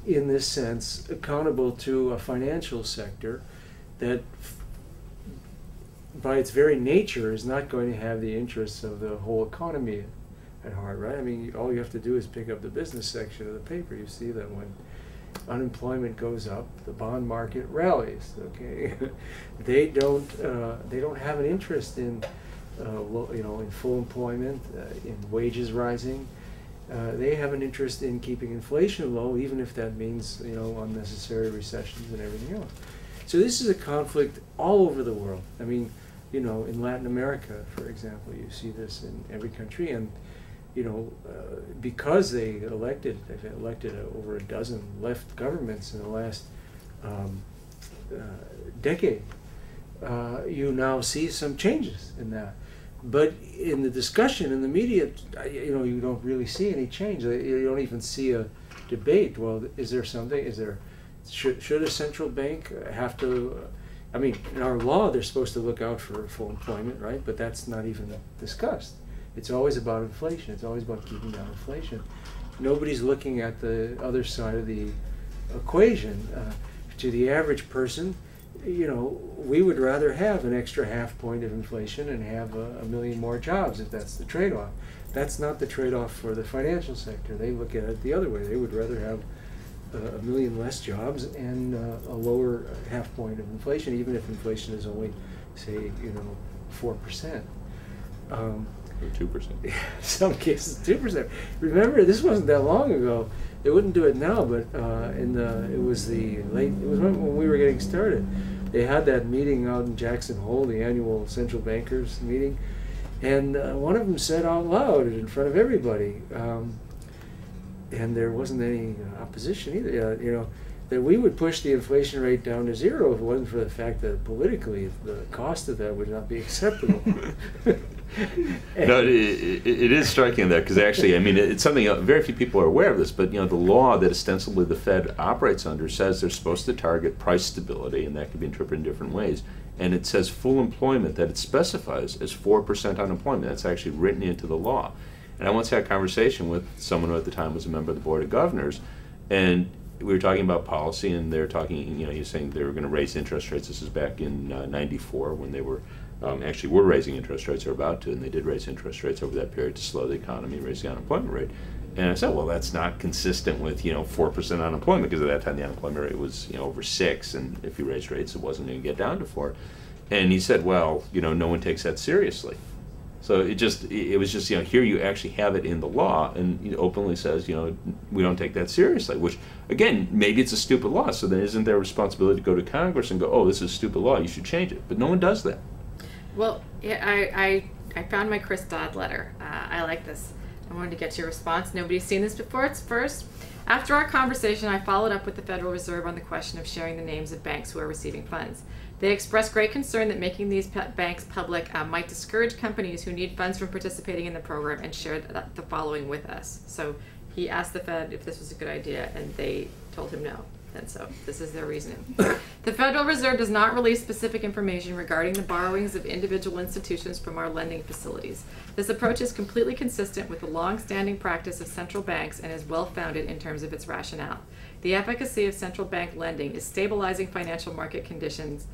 in this sense, accountable to a financial sector that, by its very nature, is not going to have the interests of the whole economy at heart, right? I mean, all you have to do is pick up the business section of the paper. You see that when unemployment goes up, the bond market rallies. Okay, they don't have an interest in, you know, in full employment, in wages rising. They have an interest in keeping inflation low, even if that means, you know, unnecessary recessions and everything else. So this is a conflict all over the world. I mean, you know, in Latin America, for example, you see this in every country, and you know, because they've elected over a dozen left governments in the last decade, you now see some changes in that. But in the discussion in the media, you know, you don't really see any change. You don't even see a debate. Well, is there something? Should a central bank have to? I mean, in our law, they're supposed to look out for full employment, right? But that's not even discussed. It's always about inflation. It's always about keeping down inflation. Nobody's looking at the other side of the equation. To the average person, you know, we would rather have an extra half point of inflation and have a million more jobs if that's the trade-off. That's not the trade-off for the financial sector. They look at it the other way. They would rather have a million less jobs and a lower half point of inflation, even if inflation is only, say, you know, 4%. Or 2%. In some cases, 2%. Remember, this wasn't that long ago. They wouldn't do it now, but it was when we were getting started. They had that meeting out in Jackson Hole, the annual central bankers meeting, and one of them said out loud in front of everybody, and there wasn't any opposition either, you know, that we would push the inflation rate down to zero if it wasn't for the fact that politically the cost of that would not be acceptable. No, it is striking there, because actually, I mean, it's something very few people are aware of this, but you know, the law that ostensibly the Fed operates under says they're supposed to target price stability, and that can be interpreted in different ways. And it says full employment, that it specifies as 4% unemployment. That's actually written into the law. And I once had a conversation with someone who at the time was a member of the Board of Governors, and we were talking about policy, and they were talking, you know, he was saying they were going to raise interest rates. This is back in '94 when they were actually were raising interest rates, or about to, and they did raise interest rates over that period to slow the economy, raise the unemployment rate. And I said, well, that's not consistent with, you know, 4% unemployment, because at that time the unemployment rate was, you know, over 6, and if you raised rates, it wasn't going to get down to 4. And he said, well, you know, no one takes that seriously. So it was just, you know, here you actually have it in the law, and it openly says, you know, we don't take that seriously, which, again, maybe it's a stupid law, so then isn't there a responsibility to go to Congress and go, oh, this is a stupid law, you should change it? But no one does that. Well, yeah, I found my Chris Dodd letter. I like this. I wanted to get your response. Nobody's seen this before. It's first. After our conversation, I followed up with the Federal Reserve on the question of sharing the names of banks who are receiving funds. They expressed great concern that making these banks public might discourage companies who need funds from participating in the program, and shared the following with us. So he asked the Fed if this was a good idea, and they told him no. And so this is their reasoning. The Federal Reserve does not release specific information regarding the borrowings of individual institutions from our lending facilities. This approach is completely consistent with the long-standing practice of central banks and is well-founded in terms of its rationale. The efficacy of central bank lending is stabilizing financial market conditions.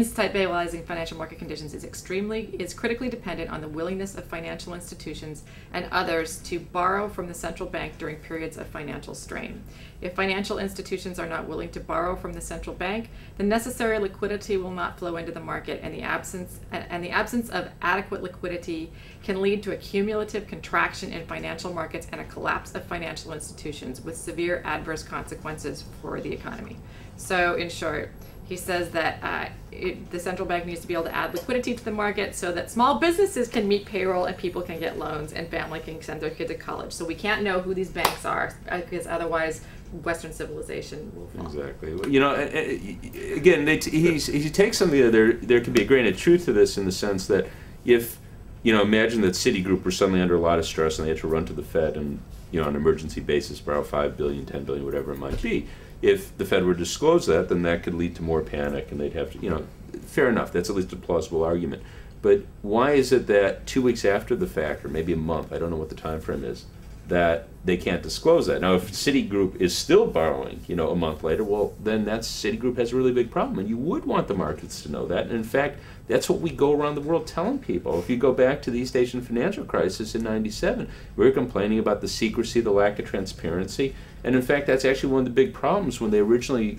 Stabilizing financial market conditions is critically dependent on the willingness of financial institutions and others to borrow from the central bank during periods of financial strain. If financial institutions are not willing to borrow from the central bank, the necessary liquidity will not flow into the market, and the absence of adequate liquidity can lead to a cumulative contraction in financial markets and a collapse of financial institutions with severe adverse consequences for the economy. So, in short, he says that the central bank needs to be able to add liquidity to the market so that small businesses can meet payroll and people can get loans and family can send their kid to college. So we can't know who these banks are because otherwise Western civilization will fall. Exactly. You know, again, he takes something that there could be a grain of truth to this in the sense that if, you know, imagine that Citigroup were suddenly under a lot of stress and they had to run to the Fed and, you know, on an emergency basis borrow $5 billion, $10 billion, whatever it might be. If the Fed were to disclose that, then that could lead to more panic and they'd have to, you know, fair enough, that's at least a plausible argument. But why is it that 2 weeks after the fact, or maybe a month, I don't know what the time frame is, that they can't disclose that? Now, if Citigroup is still borrowing, you know, a month later, well, then Citigroup has a really big problem, and you would want the markets to know that. And in fact, that's what we go around the world telling people. If you go back to the East Asian financial crisis in '97, we were complaining about the secrecy, the lack of transparency, and in fact, that's actually one of the big problems when they originally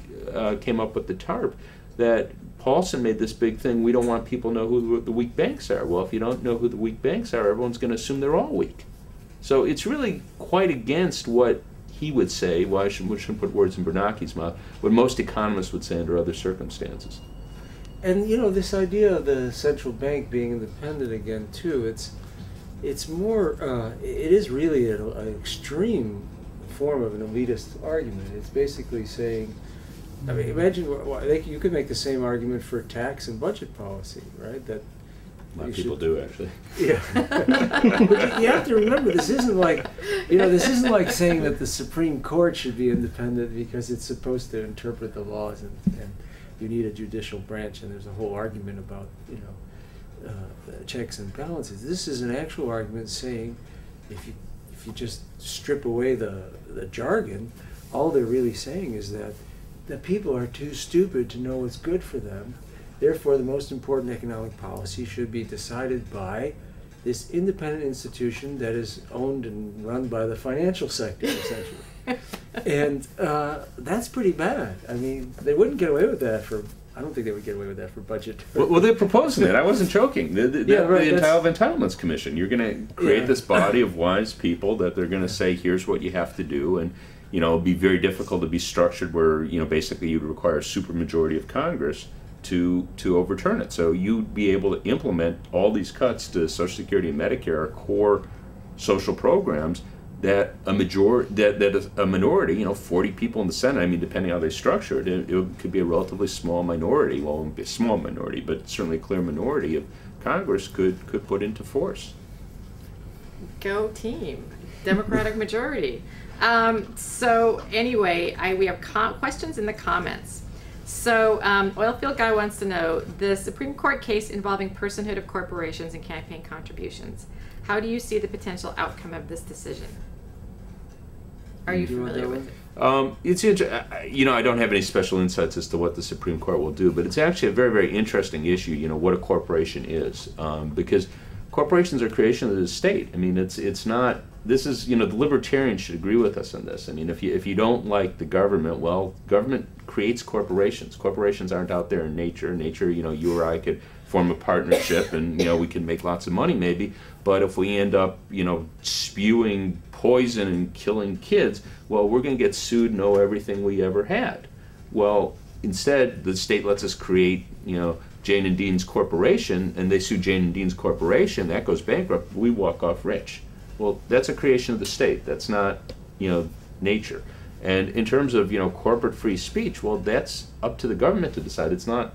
came up with the TARP, that Paulson made this big thing, we don't want people to know who the weak banks are. Well, if you don't know who the weak banks are, everyone's going to assume they're all weak. So it's really quite against what he would say, we shouldn't put words in Bernanke's mouth, what most economists would say under other circumstances. And you know, this idea of the central bank being independent again too, it's more, it is really an extreme form of an elitist argument. It's basically saying, I mean, imagine, you could make the same argument for tax and budget policy, right? That a lot of people do, actually. Yeah. But you have to remember, this isn't like, you know, this isn't like saying that the Supreme Court should be independent because it's supposed to interpret the laws and you need a judicial branch, and there's a whole argument about, you know, checks and balances. This is an actual argument saying if you just strip away the jargon, all they're really saying is that the people are too stupid to know what's good for them. Therefore, the most important economic policy should be decided by this independent institution that is owned and run by the financial sector, essentially. And that's pretty bad. I mean, they wouldn't get away with that I don't think they would get away with that for budget. Well, they're proposing it. I wasn't joking. The Entitlements Commission. You're going to create this body of wise people that they're going to say, here's what you have to do, and you know, it'd be very difficult to be structured where, you know, basically you'd require a supermajority of Congress to overturn it. So you'd be able to implement all these cuts to Social Security and Medicare, core social programs, that a minority, you know, 40 people in the Senate, I mean, depending on how they structure it, it could be a relatively small minority, well, it won't be a small minority, but certainly a clear minority of Congress could put into force. Go team. Democratic majority. So anyway, we have questions in the comments. So Oilfield Guy wants to know, the Supreme Court case involving personhood of corporations and campaign contributions. How do you see the potential outcome of this decision? Are you familiar with it? It's you know, I don't have any special insights as to what the Supreme Court will do, but it's actually a very, very interesting issue, you know, what a corporation is, because corporations are creation of the state. I mean, it's not, this is, you know, the libertarians should agree with us on this. I mean, if you don't like the government, well, government creates corporations. Corporations aren't out there in nature. Nature, you know, you or I could form a partnership and, you know, we can make lots of money maybe, but if we end up, you know, spewing poison and killing kids, well, we're going to get sued and owe everything we ever had. Well, instead, the state lets us create, you know, Jane and Dean's corporation, and they sue Jane and Dean's corporation, that goes bankrupt, we walk off rich. Well, that's a creation of the state. That's not, you know, nature. And in terms of, you know, corporate free speech, well, that's up to the government to decide. It's not,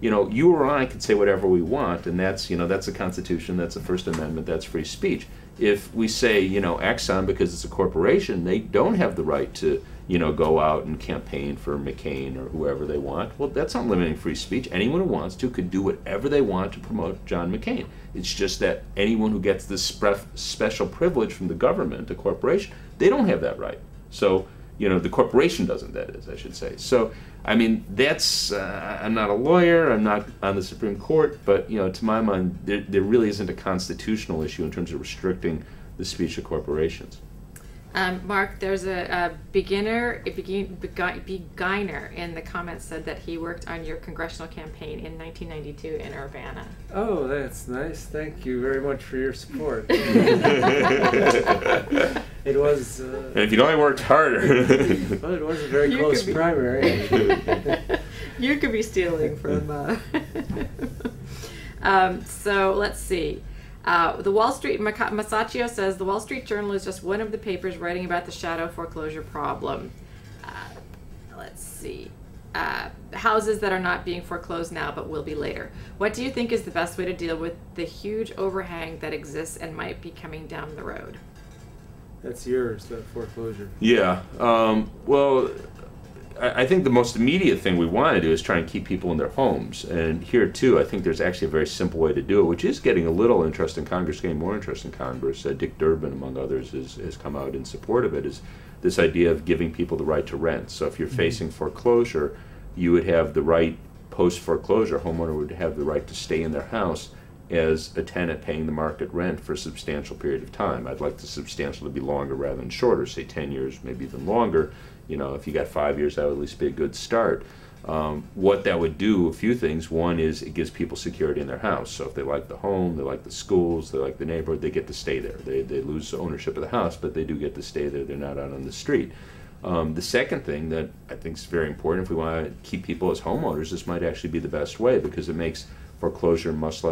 you know, you or I could say whatever we want, and that's, you know, that's the Constitution, that's the First Amendment, that's free speech. If we say, you know, Exxon, because it's a corporation, they don't have the right to, you know, go out and campaign for McCain or whoever they want, well, that's not limiting free speech. Anyone who wants to could do whatever they want to promote John McCain. It's just that anyone who gets this special privilege from the government, the corporation, they don't have that right. So the corporation doesn't, that is, I should say. So, I mean, that's, I'm not a lawyer, I'm not on the Supreme Court, but, to my mind, there really isn't a constitutional issue in terms of restricting the speech of corporations. Mark, there's a beginner in the comments said that he worked on your congressional campaign in 1992 in Urbana. Oh, that's nice. Thank you very much for your support. It was... and if you'd only worked harder... well, it was a very close primary. You could be stealing from... so, let's see. The Wall Street, Masaccio says, the Wall Street Journal is just one of the papers writing about the shadow foreclosure problem. Let's see. Houses that are not being foreclosed now but will be later. What do you think is the best way to deal with the huge overhang that exists and might be coming down the road? That's yours, that foreclosure. Yeah. Well, I think the most immediate thing we want to do is try and keep people in their homes. And here, too, I think there's actually a very simple way to do it, which is getting a little interest in Congress, getting more interest in Congress. Dick Durbin, among others, has come out in support of it, is this idea of giving people the right to rent. So if you're facing foreclosure, you would have the right, post-foreclosure, homeowner would have the right to stay in their house as a tenant paying the market rent for a substantial period of time. I'd like the substantial to be longer rather than shorter, say 10 years, maybe even longer. If you got 5 years, that would at least be a good start. What that would do, a few things. One is it gives people security in their house. So if they like the home, they like the schools, they like the neighborhood, they get to stay there. They lose ownership of the house, but they do get to stay there. They're not out on the street. The second thing that I think is very important, if we want to keep people as homeowners, this might actually be the best way, because it makes foreclosure a much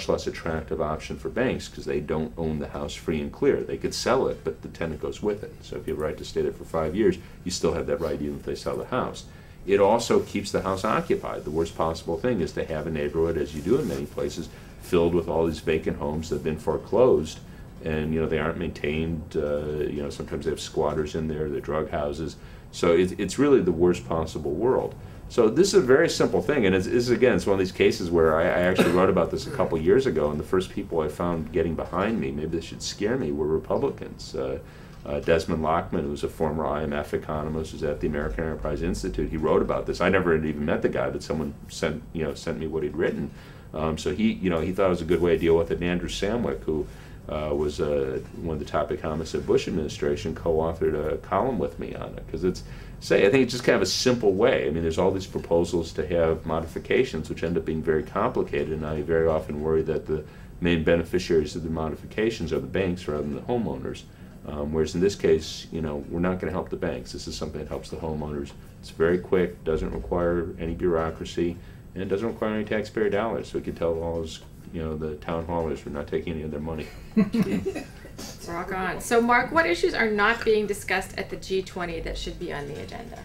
less attractive option for banks, because they don't own the house free and clear. They could sell it, but the tenant goes with it. So if you have a right to stay there for 5 years, you still have that right even if they sell the house. It also keeps the house occupied. The worst possible thing is to have a neighborhood, as you do in many places, filled with all these vacant homes that have been foreclosed, and they aren't maintained. Sometimes they have squatters in there, they're drug houses. So it's really the worst possible world. So this is a very simple thing, and it's one of these cases where I actually wrote about this a couple years ago, and the first people I found getting behind me, maybe this should scare me, were Republicans. Desmond Lockman, who's a former IMF economist, who's at the American Enterprise Institute, he wrote about this. I never had even met the guy, but someone sent me what he'd written. So he thought it was a good way to deal with it. And Andrew Samwick, who was one of the top economists at Bush administration, co-authored a column with me on it, because I think it's just kind of a simple way. I mean, there's all these proposals to have modifications, which end up being very complicated, and I very often worry that the main beneficiaries of the modifications are the banks rather than the homeowners. Whereas in this case, we're not going to help the banks. This is something that helps the homeowners. It's very quick, doesn't require any bureaucracy, and doesn't require any taxpayer dollars. So we can tell all those, the town hallers, we're not taking any of their money. Rock on. So, Mark, what issues are not being discussed at the G20 that should be on the agenda?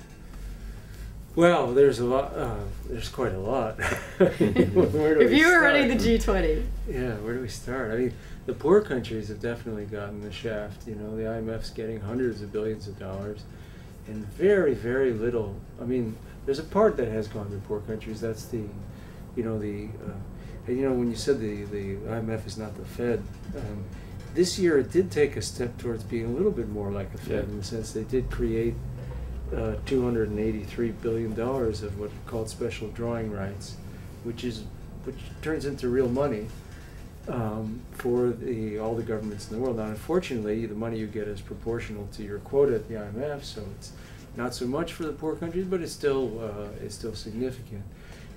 Well, there's a lot. There's quite a lot. Where do if we you were start? running the G20. Yeah, where do we start? I mean, the poor countries have definitely gotten the shaft. The IMF's getting hundreds of billions of dollars, and very, very little. I mean, there's a part that has gone to poor countries. That's when you said the IMF is not the Fed. This year it did take a step towards being a little bit more like a Fed, in the sense they did create $283 billion of what are called special drawing rights, which turns into real money for all the governments in the world. Now, unfortunately, the money you get is proportional to your quota at the IMF, so it's not so much for the poor countries, but it's still significant.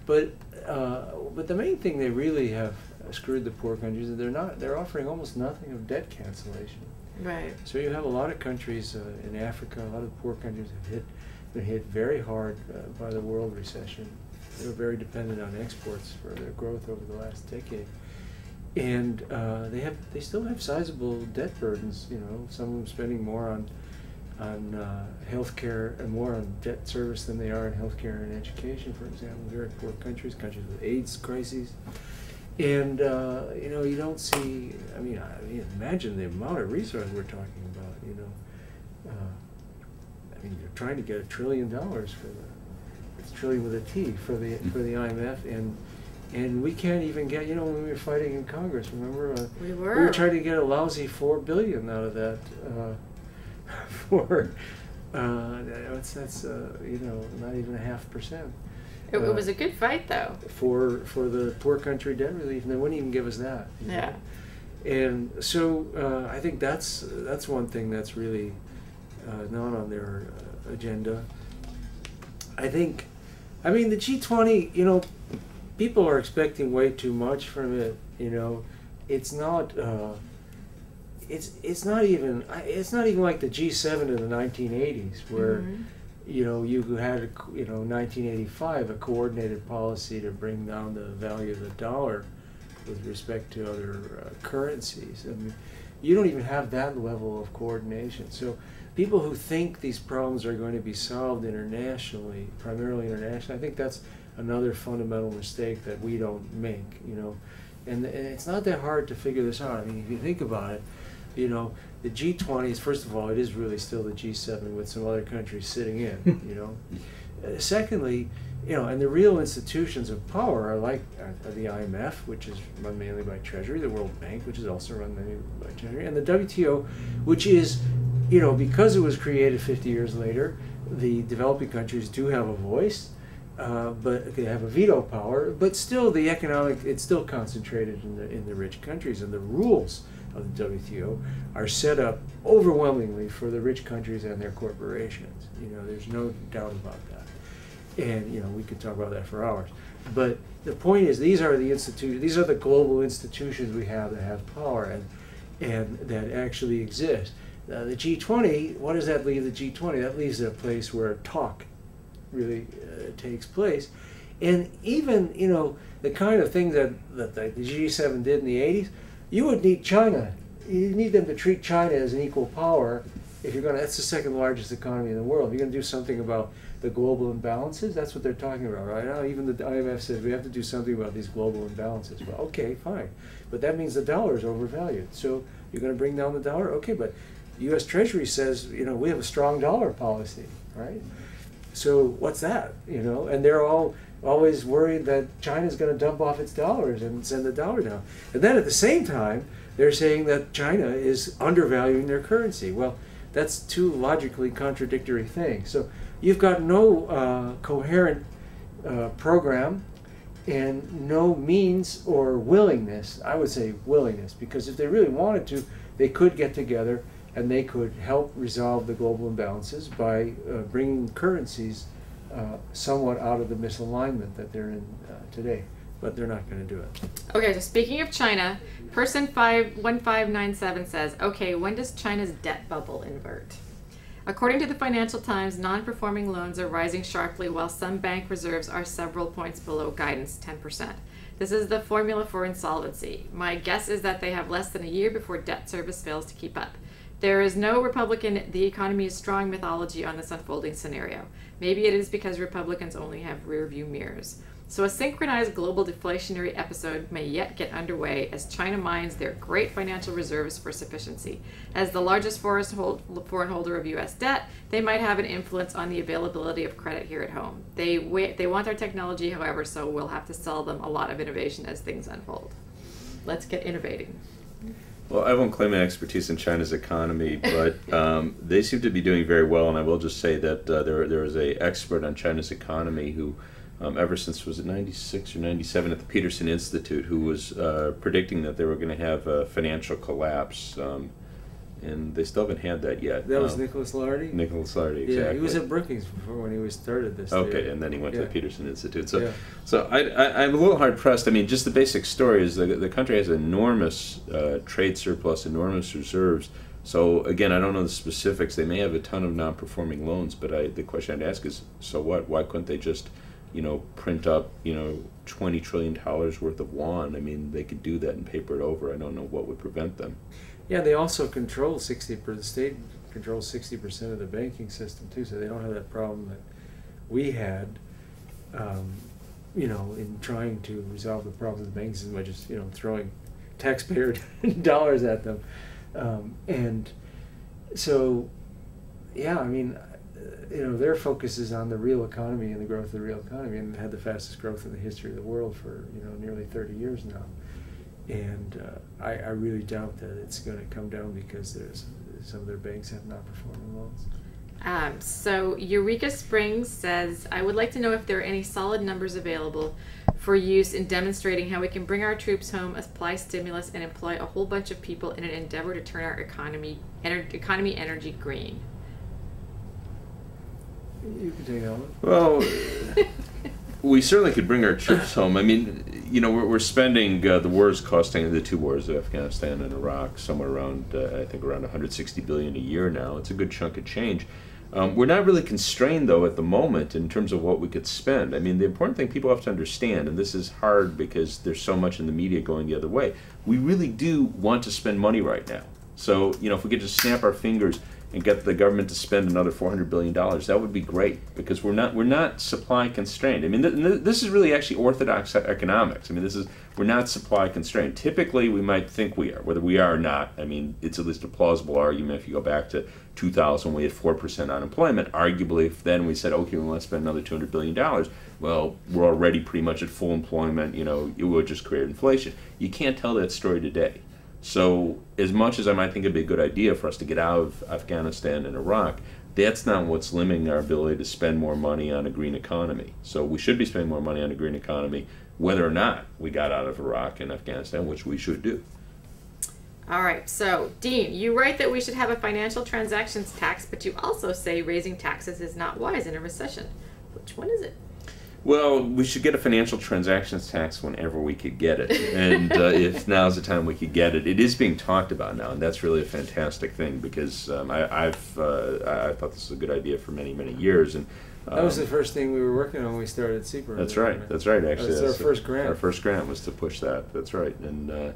But the main thing they really have screwed the poor countries is they're offering almost nothing of debt cancellation. Right. So you have a lot of countries in Africa, a lot of the poor countries have been hit very hard by the world recession. They were very dependent on exports for their growth over the last decade. And they still have sizable debt burdens, some of them spending more on healthcare and more on debt service than they are in healthcare and education, for example. Very poor countries with AIDS crises. And you don't see. I mean, imagine the amount of resources we're talking about. You're trying to get $1 trillion it's trillion with a T for the IMF, and we can't even get. When we were fighting in Congress, remember? We were. We were trying to get a lousy $4 billion out of that That's you know, not even 0.5%. It was a good fight, though. For the poor country debt relief, and they wouldn't even give us that. Yeah. And so I think that's one thing that's really not on their agenda. I mean, the G20, you know, people are expecting way too much from it. You know, it's not. It's not even like the G7 in the 1980s, where you know you had 1985 a coordinated policy to bring down the value of the dollar with respect to other currencies. I mean, you don't even have that level of coordination. So people who think these problems are going to be solved internationally, primarily internationally, I think that's another fundamental mistake that we don't make. You know, and it's not that hard to figure this out. I mean, if you think about it. You know, the G20 is, first of all, it is really still the G7 with some other countries sitting in, you know. Secondly, you know, and the real institutions of power are like the IMF, which is run mainly by Treasury, the World Bank, which is also run mainly by Treasury, and the WTO, which is, you know, because it was created 50 years later, the developing countries do have a voice, but they have a veto power, but still it's still concentrated in the rich countries, and the rules of the WTO are set up overwhelmingly for the rich countries and their corporations. You know, there's no doubt about that. And, you know, we could talk about that for hours. But the point is, these are the global institutions we have that have power and that actually exist. The G20, what does that leave the G20? That leaves it a place where talk really takes place. And even, you know, the kind of things that the G7 did in the 80s, you would need China. You need them to treat China as an equal power. If you're that's the second largest economy in the world. If you're going to do something about the global imbalances, that's what they're talking about right now. Even the IMF says we have to do something about these global imbalances. Well, okay, fine. But that means the dollar is overvalued. So you're going to bring down the dollar? Okay, but U.S. Treasury says, you know, we have a strong dollar policy, right? So what's that, you know? And they're always worried that China's going to dump off its dollars and send the dollar down. And then at the same time, they're saying that China is undervaluing their currency. Well, that's two logically contradictory things. So you've got no coherent program and no means or willingness, I would say willingness, because if they really wanted to, they could get together and they could help resolve the global imbalances by bringing currencies somewhat out of the misalignment that they're in today, but they're not going to do it. Okay, so speaking of China, person 1597 says, okay, when does China's debt bubble invert? According to the Financial Times, non-performing loans are rising sharply while some bank reserves are several points below guidance, 10%. This is the formula for insolvency. My guess is that they have less than a year before debt service fails to keep up. There is no Republican, the economy is strong mythology on this unfolding scenario. Maybe it is because Republicans only have rear-view mirrors. So a synchronized global deflationary episode may yet get underway as China mines their great financial reserves for sufficiency. As the largest foreign holder of U.S. debt, they might have an influence on the availability of credit here at home. They want our technology, however, so we'll have to sell them a lot of innovation as things unfold. Let's get innovating. Well, I won't claim an expertise in China's economy, but they seem to be doing very well. And I will just say that there was an expert on China's economy who, ever since, was it 96 or 97 at the Peterson Institute, who was predicting that they were going to have a financial collapse. And they still haven't had that yet. That was Nicholas Lardy? Nicholas Lardy, exactly. Yeah, he was at Brookings before when he started this. Okay, theory. And then he went to the Peterson Institute. So I'm a little hard-pressed. I mean, just the basic story is the country has enormous trade surplus, enormous reserves. So, again, I don't know the specifics. They may have a ton of non-performing loans, but the question I'd ask is, so what? Why couldn't they just, print up, $20 trillion worth of yuan? I mean, they could do that and paper it over. I don't know what would prevent them. Yeah, they also control the state controls 60% of the banking system too, so they don't have that problem that we had, in trying to resolve the problems of the banking system by just, throwing taxpayer dollars at them. And so, yeah, I mean, their focus is on the real economy and the growth of the real economy, and had the fastest growth in the history of the world for, nearly 30 years now. And I really doubt that it's going to come down because some of their banks have non-performing loans. So Eureka Springs says, I would like to know if there are any solid numbers available for use in demonstrating how we can bring our troops home, apply stimulus, and employ a whole bunch of people in an endeavor to turn our economy energy green. You can take that one. Well, we certainly could bring our troops home. I mean, you know, we're spending, the wars costing, the two wars of Afghanistan and Iraq, somewhere around, I think around $160 billion a year now. It's a good chunk of change. We're not really constrained, though, at the moment in terms of what we could spend. I mean, the important thing people have to understand, and this is hard because there's so much in the media going the other way, we really do want to spend money right now. So, you know, if we could just snap our fingers and get the government to spend another $400 billion, that would be great, because we're not supply constrained. I mean, this is really actually orthodox economics. I mean, we're not supply constrained. Typically, we might think we are. Whether we are or not, I mean, it's at least a plausible argument. If you go back to 2000, we had 4% unemployment. Arguably, if then we said, okay, we want to spend another $200 billion, well, we're already pretty much at full employment. You know, it would just create inflation. You can't tell that story today. So as much as I might think it'd be a good idea for us to get out of Afghanistan and Iraq, that's not what's limiting our ability to spend more money on a green economy. So we should be spending more money on a green economy whether or not we got out of Iraq and Afghanistan, which we should do. All right, so Dean, you write that we should have a financial transactions tax, but you also say raising taxes is not wise in a recession. Which one is it? Well, we should get a financial transactions tax whenever we could get it, and if now's the time we could get it. It is being talked about now, and that's really a fantastic thing, because I thought this was a good idea for many, many years. And that was the first thing we were working on when we started CEPR. That's right. That's right. Actually, that's our first grant. Our first grant was to push that. That's right. And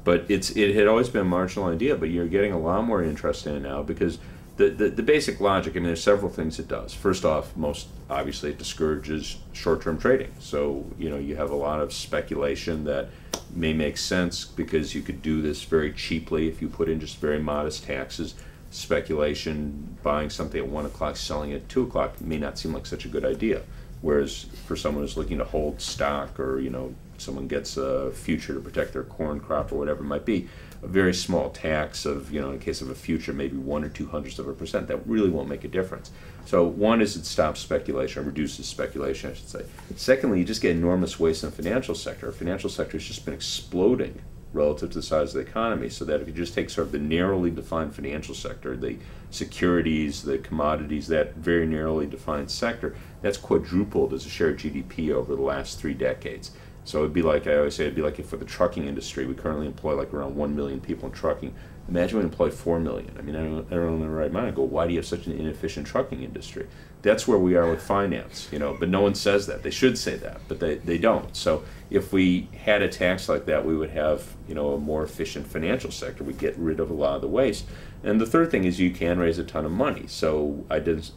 but it had always been a marginal idea, but you're getting a lot more interest in it now, because the basic logic, I mean, there's several things it does. First off, most obviously it discourages short-term trading. So, you know, you have a lot of speculation that may make sense because you could do this very cheaply if you put in just very modest taxes. Speculation, buying something at 1 o'clock, selling it at 2 o'clock may not seem like such a good idea. Whereas for someone who's looking to hold stock, or, you know, someone gets a future to protect their corn crop or whatever it might be, a very small tax of, you know, in case of a future, maybe 1 or 0.02%, that really won't make a difference. So one is it stops speculation, or reduces speculation, I should say. Secondly, you just get enormous waste in the financial sector. Our financial sector has just been exploding relative to the size of the economy, so that if you just take sort of the narrowly defined financial sector, the securities, the commodities, that very narrowly defined sector, that's quadrupled as a share of GDP over the last 3 decades. So it'd be like, I always say, it'd be like if for the trucking industry, we currently employ like around 1 million people in trucking. Imagine we employ 4 million. I mean, I don't know in the right mind. I go, why do you have such an inefficient trucking industry? That's where we are with finance, you know, but no one says that. They should say that, but they don't. So if we had a tax like that, we would have, you know, a more efficient financial sector. We'd get rid of a lot of the waste. And the third thing is you can raise a ton of money. So I did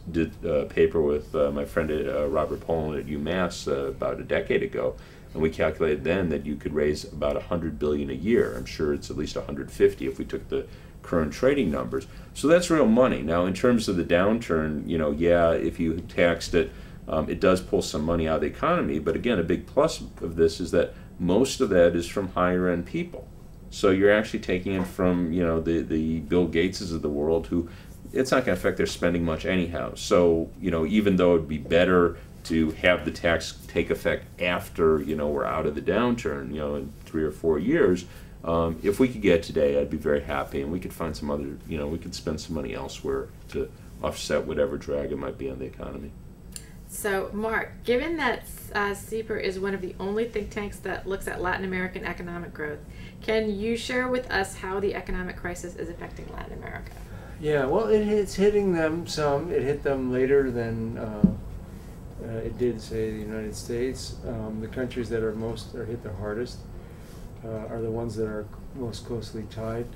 a paper with my friend Robert Poland at UMass about a decade ago, and we calculated then that you could raise about $100 billion a year. I'm sure it's at least 150 if we took the current trading numbers. So that's real money. Now, in terms of the downturn, you know, yeah, if you taxed it, it does pull some money out of the economy. But again, a big plus of this is that most of that is from higher end people. So you're actually taking it from, you know, the Bill Gateses of the world, who it's not going to affect their spending much anyhow. So, you know, even though it'd be better to have the tax take effect after, you know, we're out of the downturn, you know, in 3 or 4 years, if we could get it today, I'd be very happy, and we could find some other, you know, we could spend some money elsewhere to offset whatever drag it might be on the economy. So, Mark, given that CEPR is one of the only think tanks that looks at Latin American economic growth, can you share with us how the economic crisis is affecting Latin America? Yeah, well, it's hitting them some. It hit them later than it did, say, the United States. The countries that are hit the hardest are the ones that are most closely tied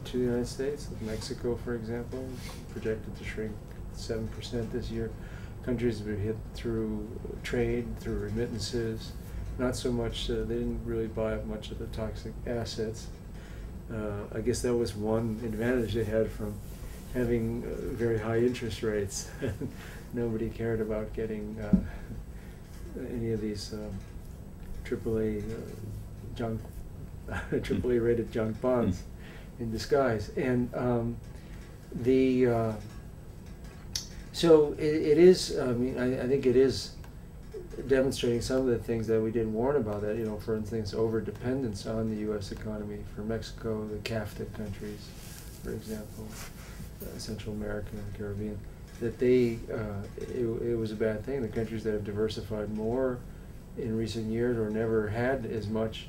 to the United States. Like Mexico, for example, projected to shrink 7% this year. Countries have been hit through trade, through remittances. Not so much, they didn't really buy up much of the toxic assets. I guess that was one advantage they had from having very high interest rates. Nobody cared about getting any of these AAA junk, AAA rated junk bonds in disguise. And So it is, I mean, I think it is demonstrating some of the things that we did warn about, that, you know, for instance, over-dependence on the U.S. economy for Mexico, the CAFTA countries, for example, Central America and Caribbean, that it was a bad thing. The countries that have diversified more in recent years or never had as much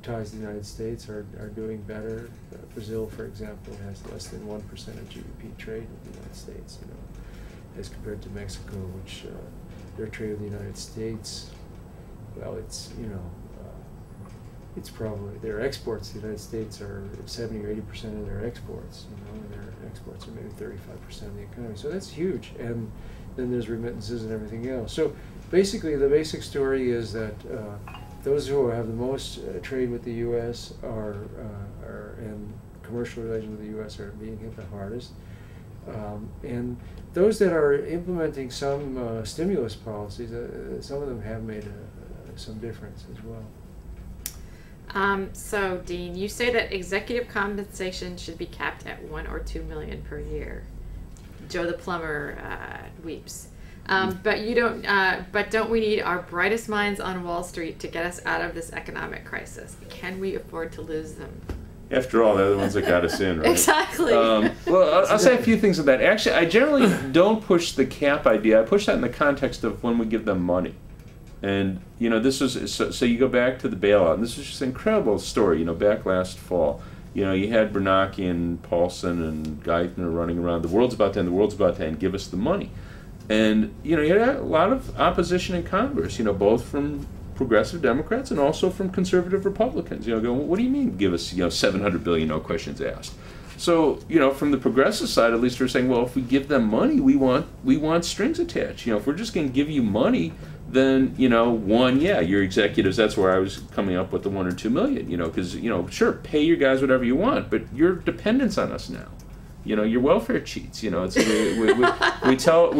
ties to the United States are doing better. Brazil, for example, has less than 1% of GDP trade with the United States, you know, as compared to Mexico, which their trade with the United States, well, it's, you know, it's probably, their exports to the United States are 70 or 80% of their exports, you know, and their exports are maybe 35% of the economy. So that's huge. And then there's remittances and everything else. So basically, the basic story is that those who have the most trade with the U.S. and commercial relations with the U.S. are being hit the hardest. And those that are implementing some stimulus policies, some of them have made some difference as well. So, Dean, you say that executive compensation should be capped at $1 or $2 million per year. Joe the plumber weeps. But you don't. But don't we need our brightest minds on Wall Street to get us out of this economic crisis? Can we afford to lose them? After all, they're the ones that got us in, right? Exactly. Well, I'll say a few things on that. Actually, I generally don't push the cap idea. I push that in the context of when we give them money. And, you know, this was, so you go back to the bailout, and this was just an incredible story, you know, back last fall. You know, you had Bernanke and Paulson and Geithner running around, the world's about to end, give us the money. And, you know, you had a lot of opposition in Congress, you know, both from progressive Democrats and also from conservative Republicans, you know, going, well, what do you mean give us, you know, $700 billion, no questions asked? So, you know, from the progressive side, at least we're saying, well, if we give them money, we want strings attached. You know, if we're just going to give you money, then, you know, yeah, your executives, that's where I was coming up with the $1 or $2 million, you know, because, you know, sure, pay your guys whatever you want, but you're dependents on us now. You know, your welfare cheats. You know, it's, we tell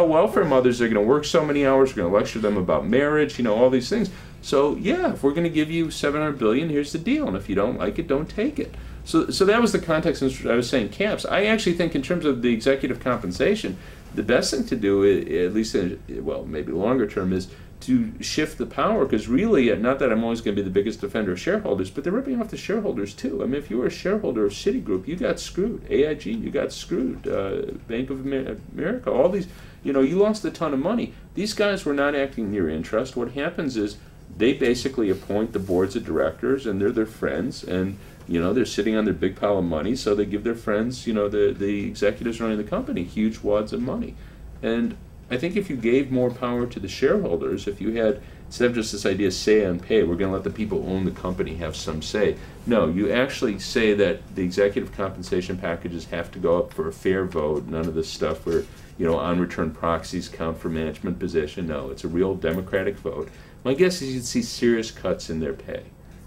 welfare mothers they're going to work so many hours. We're going to lecture them about marriage. You know, all these things. So yeah, if we're going to give you $700 billion, here's the deal. And if you don't like it, don't take it. So that was the context in which I was saying caps. I actually think in terms of the executive compensation, the best thing to do, at least in, well, maybe longer term, is to shift the power, because really, not that I'm always going to be the biggest defender of shareholders, but they're ripping off the shareholders too. I mean, if you were a shareholder of Citigroup, you got screwed. AIG, you got screwed. Bank of America, all these, you know, you lost a ton of money. These guys were not acting in your interest. What happens is they basically appoint the boards of directors, and they're their friends, and, you know, they're sitting on their big pile of money, so they give their friends, you know, the executives running the company, huge wads of money. And I think if you gave more power to the shareholders, if you had, instead of just this idea of say on pay, we're going to let the people who own the company have some say. No, you actually say that the executive compensation packages have to go up for a fair vote, none of this stuff where, you know, on-return proxies count for management position. No, it's a real democratic vote. My guess is you'd see serious cuts in their pay.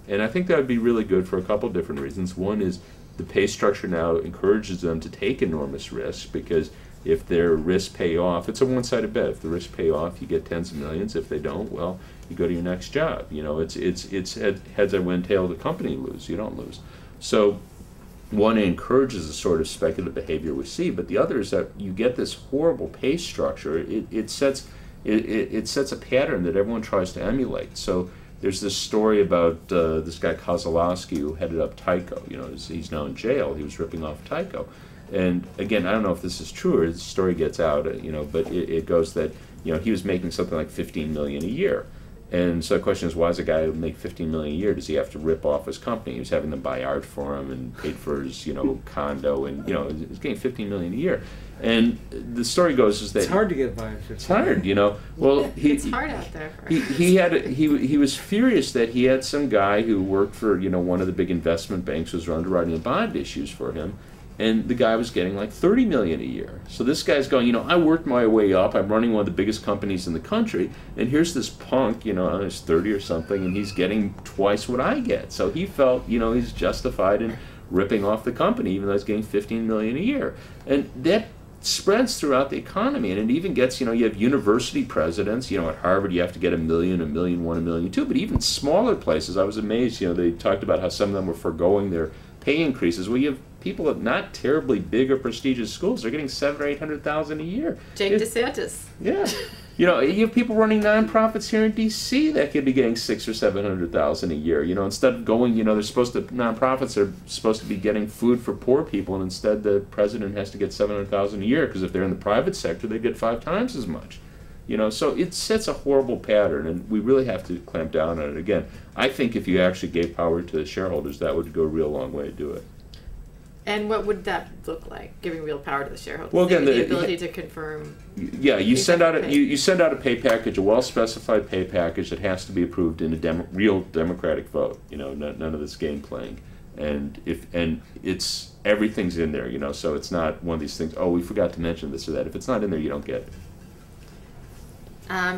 And I think that would be really good for a couple different reasons. One is the pay structure now encourages them to take enormous risks, because if their risks pay off, it's a one-sided bet. If the risks pay off, you get tens of millions. If they don't, well, you go to your next job. You know, it's heads I win, tail the company lose. You don't lose. So one, it encourages the sort of speculative behavior we see, but the other is that you get this horrible pay structure. It sets a pattern that everyone tries to emulate. So there's this story about this guy Kozlowski who headed up Tyco. You know, he's now in jail. He was ripping off Tyco. And again, I don't know if this is true or the story gets out, you know, but it goes that, you know, he was making something like $15 million a year. And so the question is, why does a guy who make $15 million a year, does he have to rip off his company? He was having them buy art for him and paid for his, you know, condo, and, you know, he's getting $15 million a year. And the story goes is that it's hard to get by. It's hard, you know. Well, it's hard out there. He was furious that he had some guy who worked for, you know, one of the big investment banks, was underwriting the bond issues for him. And the guy was getting like $30 million a year. So this guy's going, you know, I worked my way up. I'm running one of the biggest companies in the country. And here's this punk, you know, he's 30 or something, and he's getting twice what I get. So he felt, you know, he's justified in ripping off the company, even though he's getting $15 million a year. And that spreads throughout the economy. And it even gets, you know, you have university presidents. You know, at Harvard, you have to get $1 million, $1.1 million, $1.2 million. But even smaller places, I was amazed, you know, they talked about how some of them were foregoing their pay increases. Well, you have people at not terribly big or prestigious schools. They're getting $700,000 or $800,000 a year. Jake DeSantis. Yeah. You know, you have people running nonprofits here in D.C. that could be getting $600,000 or $700,000 a year. You know, instead of going, you know, nonprofits are supposed to be getting food for poor people, and instead the president has to get $700,000 a year, because if they're in the private sector, they get 5 times as much. You know, so it sets a horrible pattern, and we really have to clamp down on it. Again, I think if you actually gave power to the shareholders, that would go a real long way to do it. And what would that look like, giving real power to the shareholders? Well, again, the ability to confirm. Yeah, you send out a pay package, a well-specified pay package that has to be approved in a real democratic vote. You know, none of this game playing, and it's everything's in there. You know, so it's not one of these things. Oh, we forgot to mention this or that. If it's not in there, you don't get it.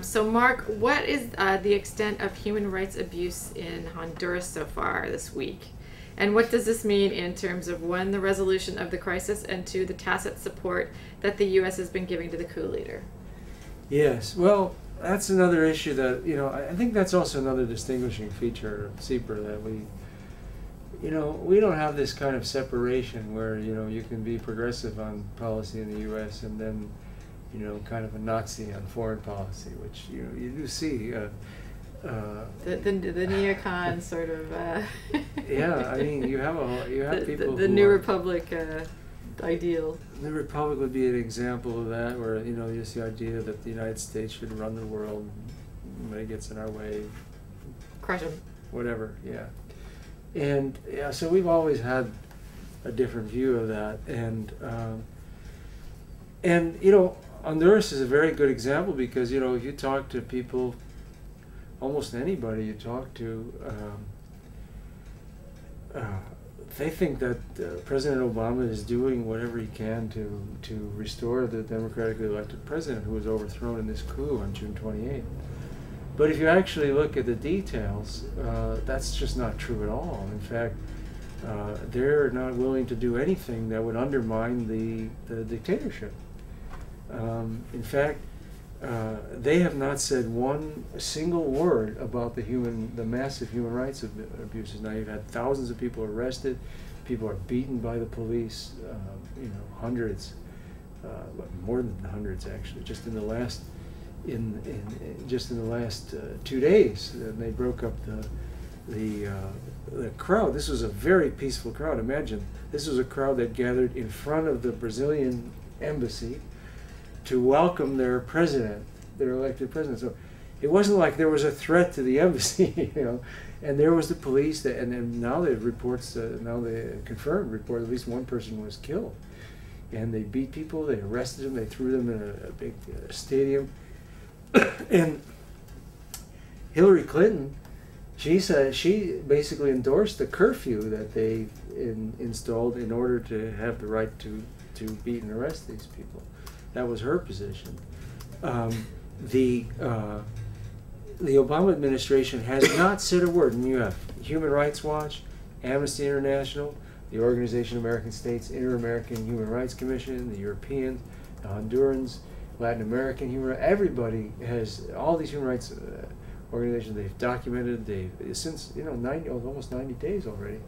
So, Mark, what is the extent of human rights abuse in Honduras so far this week? And what does this mean in terms of, 1, the resolution of the crisis, and 2, the tacit support that the U.S. has been giving to the coup leader? Yes, well, that's another issue that, you know, I think that's also another distinguishing feature of CEPR, that we don't have this kind of separation where, you know, you can be progressive on policy in the U.S. and then, you know, kind of a Nazi on foreign policy, which, you know, you do see. The neocon sort of. Yeah, I mean, you have people. The New Republic ideal. The Republic would be an example of that, where, you know, just the idea that the United States should run the world. When it gets in our way, crush them. Whatever, yeah. And yeah, so we've always had a different view of that, and you know, Honduras is a very good example, because, you know, if you talk to people, almost anybody you talk to, they think that President Obama is doing whatever he can to restore the democratically elected president who was overthrown in this coup on June 28th. But if you actually look at the details, that's just not true at all. In fact, they're not willing to do anything that would undermine the dictatorship. In fact, they have not said one single word about the massive human rights abuses. Now, you've had thousands of people arrested, people are beaten by the police, you know, hundreds, more than hundreds actually. Just in the last 2 days, they broke up the crowd. This was a very peaceful crowd. Imagine, this was a crowd that gathered in front of the Brazilian embassy to welcome their president, their elected president. So it wasn't like there was a threat to the embassy, you know. And there was the police, and now they confirmed report at least one person was killed. And they beat people, they arrested them, they threw them in a big stadium. And Hillary Clinton, she said she basically endorsed the curfew that they installed in order to have the right to beat and arrest these people. That was her position. The Obama administration has not said a word. And you have Human Rights Watch, Amnesty International, the Organization of American States, Inter-American Human Rights Commission, the Europeans, the Hondurans, Latin American human rights. Everybody has, all these human rights organizations, they've documented, since, you know, almost 90 days already,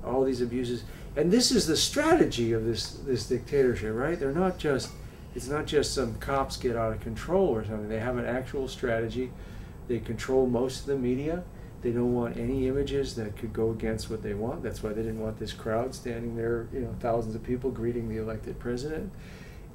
all these abuses. And this is the strategy of this dictatorship, right? They're not just, it's not just some cops get out of control or something. They have an actual strategy. They control most of the media. They don't want any images that could go against what they want. That's why they didn't want this crowd standing there, you know, thousands of people greeting the elected president.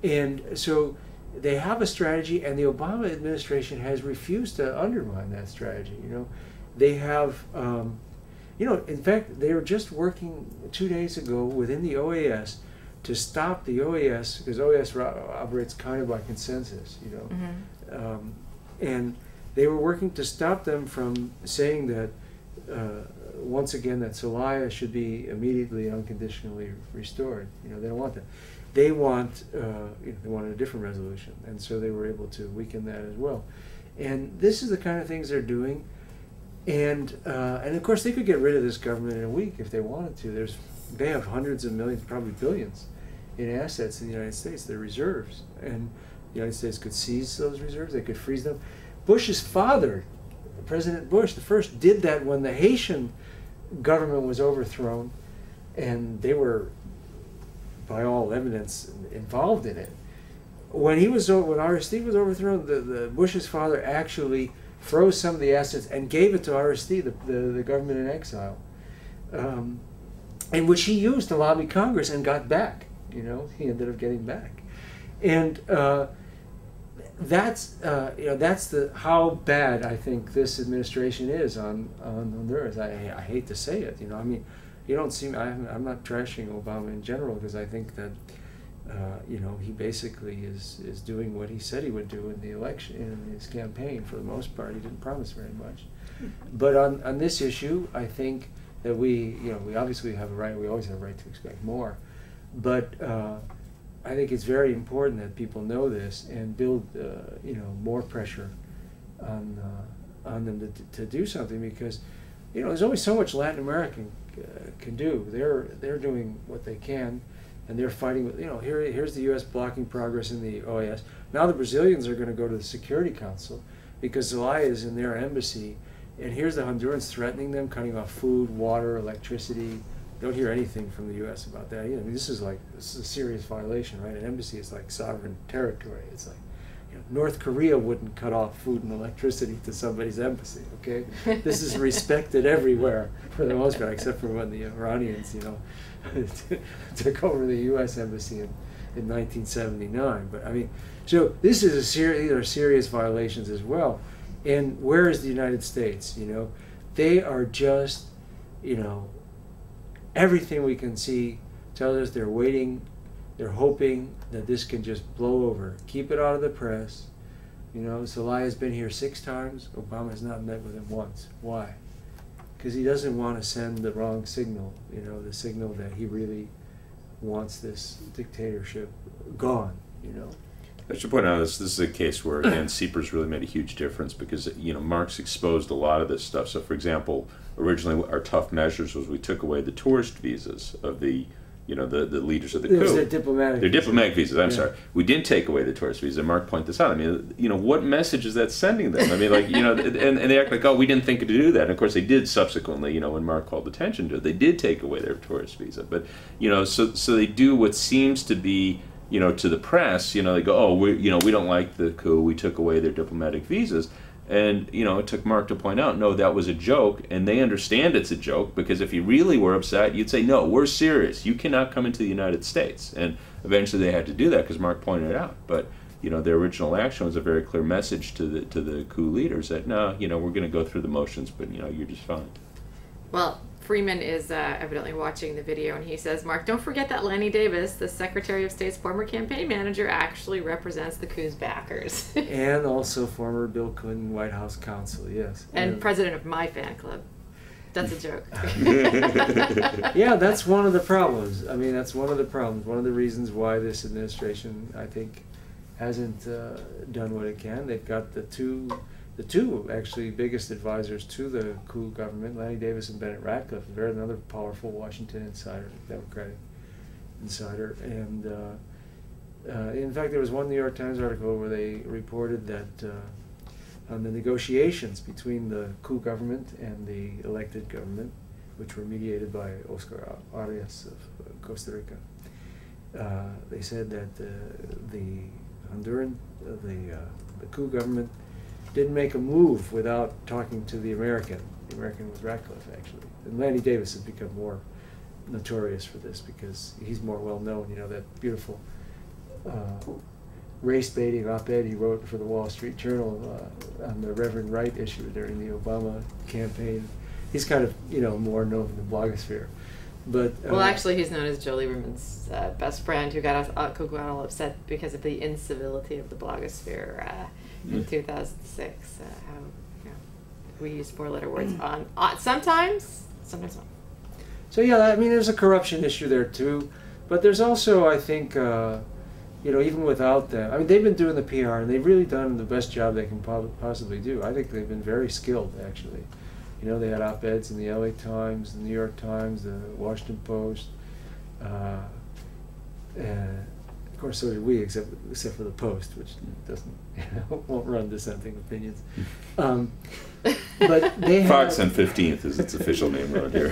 And so they have a strategy, and the Obama administration has refused to undermine that strategy. You know, they have, you know, in fact, they were just working 2 days ago within the OAS to stop the OAS, because OAS operates kind of by consensus, you know. Mm-hmm. And they were working to stop them from saying that, once again, that Zelaya should be immediately and unconditionally restored. You know, they don't want that. They want, you know, they wanted a different resolution, and so they were able to weaken that as well. And this is the kind of things they're doing. And of course, they could get rid of this government in a week if they wanted to. They have hundreds of millions, probably billions, in assets in the United States, their reserves. And the United States could seize those reserves, they could freeze them. Bush's father, President Bush, the first, did that when the Haitian government was overthrown. and they were, by all evidence, involved in it. When RSD was overthrown, the Bush's father actually froze some of the assets and gave it to RSD, the government in exile, and which he used to lobby Congress and got back. You know, he ended up getting back, and that's how bad I think this administration is on Honduras. I hate to say it. You know, I mean, you don't see me. I'm not trashing Obama in general, because I think that you know, he basically is doing what he said he would do in the election, in his campaign. For the most part, he didn't promise very much. But on this issue, I think that we obviously have a right. We always have a right to expect more. But I think it's very important that people know this and build more pressure on them to do something, because there's only so much Latin America can do. They're doing what they can, and they're fighting with, here's the U.S. blocking progress in the OAS. Now the Brazilians are going to go to the Security Council because Zelaya is in their embassy, and here's the Hondurans threatening them, cutting off food, water, electricity. Don't hear anything from the U.S. about that either. I mean, this is a serious violation, right? An embassy is like sovereign territory. It's like, North Korea wouldn't cut off food and electricity to somebody's embassy, okay? This is respected everywhere for the most part, except for when the Iranians, took over the U.S. embassy in 1979. But I mean, so this is these are serious violations as well. And where is the United States? They are just, everything we can see tells us they're waiting. They're hoping that this can just blow over. Keep it out of the press. Zelaya's been here 6 times. Obama has not met with him once. Why? Because he doesn't want to send the wrong signal, the signal that he really wants this dictatorship gone, I should point out this is a case where, again, CEPR's really made a huge difference, because, Marx exposed a lot of this stuff. So, for example, originally our tough measures was we took away the tourist visas of the the leaders of the coup. They're diplomatic. They're diplomatic visas. I'm sorry. We didn't take away the tourist visas. Mark pointed this out. I mean, what message is that sending them? I mean, and they act like, oh, we didn't think to do that. And of course, they did subsequently. When Mark called attention to it, they did take away their tourist visa. But so they do what seems to be, to the press. They go, oh, we don't like the coup. We took away their diplomatic visas. And, it took Mark to point out, no, that was a joke, and they understand it's a joke, because if you really were upset, you'd say, no, we're serious. You cannot come into the United States. And eventually they had to do that because Mark pointed it out. But, their original action was a very clear message to the coup leaders that, no, we're going to go through the motions, but, you're just fine. Well, Freeman is evidently watching the video, and he says, Mark, don't forget that Lanny Davis, the Secretary of State's former campaign manager, actually represents the coup's backers. And also former Bill Clinton White House counsel, yes. And president of my fan club. That's a joke. Yeah, that's one of the problems. I mean, that's one of the problems. One of the reasons why this administration, I think, hasn't done what it can. They've got the two actually biggest advisors to the coup government, Lanny Davis and Bennett Ratcliffe. They're another powerful Washington insider, Democratic insider. And in fact, there was one New York Times article where they reported that on the negotiations between the coup government and the elected government, which were mediated by Oscar Arias of Costa Rica, they said that the Honduran, the coup government didn't make a move without talking to the American. The American was Ratcliffe, actually. And Lanny Davis has become more notorious for this because he's more well known. That beautiful race-baiting op-ed he wrote for the Wall Street Journal on the Reverend Wright issue during the Obama campaign. He's kind of, more known in the blogosphere. But well, actually, he's known as Joe Lieberman's best friend, who got all upset because of the incivility of the blogosphere in 2006. How we use 4-letter words on sometimes not. So yeah, I mean, there's a corruption issue there too, but there's also, I think, even without that, I mean, they've been doing the PR and they've really done the best job they can possibly do. I think they've been very skilled, actually. They had op-eds in the LA Times, the New York Times, the Washington Post, Of course, so did we, except for the Post, which won't run dissenting opinions. But they had Fox on 15th is its official name around here.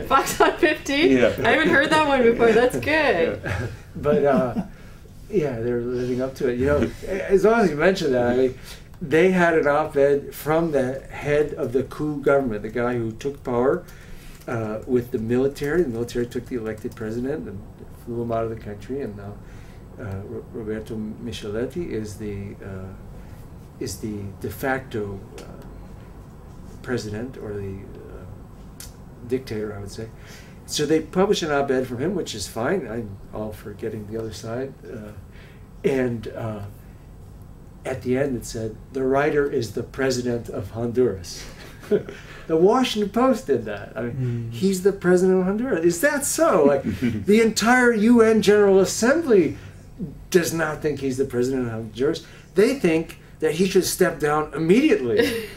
Fox on 15? Yeah. I haven't heard that one before. That's good. Yeah. But yeah, they're living up to it. You know, as long as you mention that, I mean, they had an op-ed from the head of the coup government, the guy who took power with the military. The military took the elected president and flew him out of the country, and now Roberto Micheletti is the de facto president, or the dictator, I would say. So they published an op-ed from him, which is fine. I'm all for getting the other side. And at the end it said, the writer is the president of Honduras. The Washington Post did that. I mean, he's the president of Honduras. Is that so? Like, the entire UN General Assembly does not think he's the president of Honduras. They think that he should step down immediately.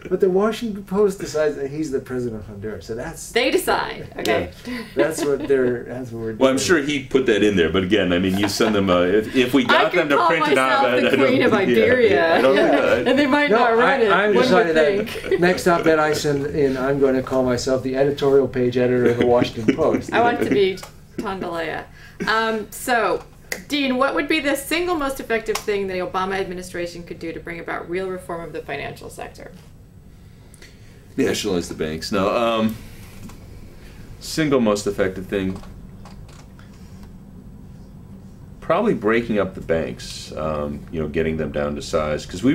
But the Washington Post decides that he's the president of Honduras. So that's... They decide. Okay. Yeah, that's what we're doing. Well, I'm sure he put that in there, but again, I mean, you send them if we got them to print it out, I could call myself the Queen of Iberia, I don't think that. and they might not read it. I'm one decided would that think. next op-ed I send in, I'm going to call myself the editorial page editor of the Washington Post. I want to be Tondalea. So, Dean, what would be the single most effective thing the Obama administration could do to bring about real reform of the financial sector? Nationalize the banks. No, single most effective thing, probably breaking up the banks. You know, getting them down to size, because what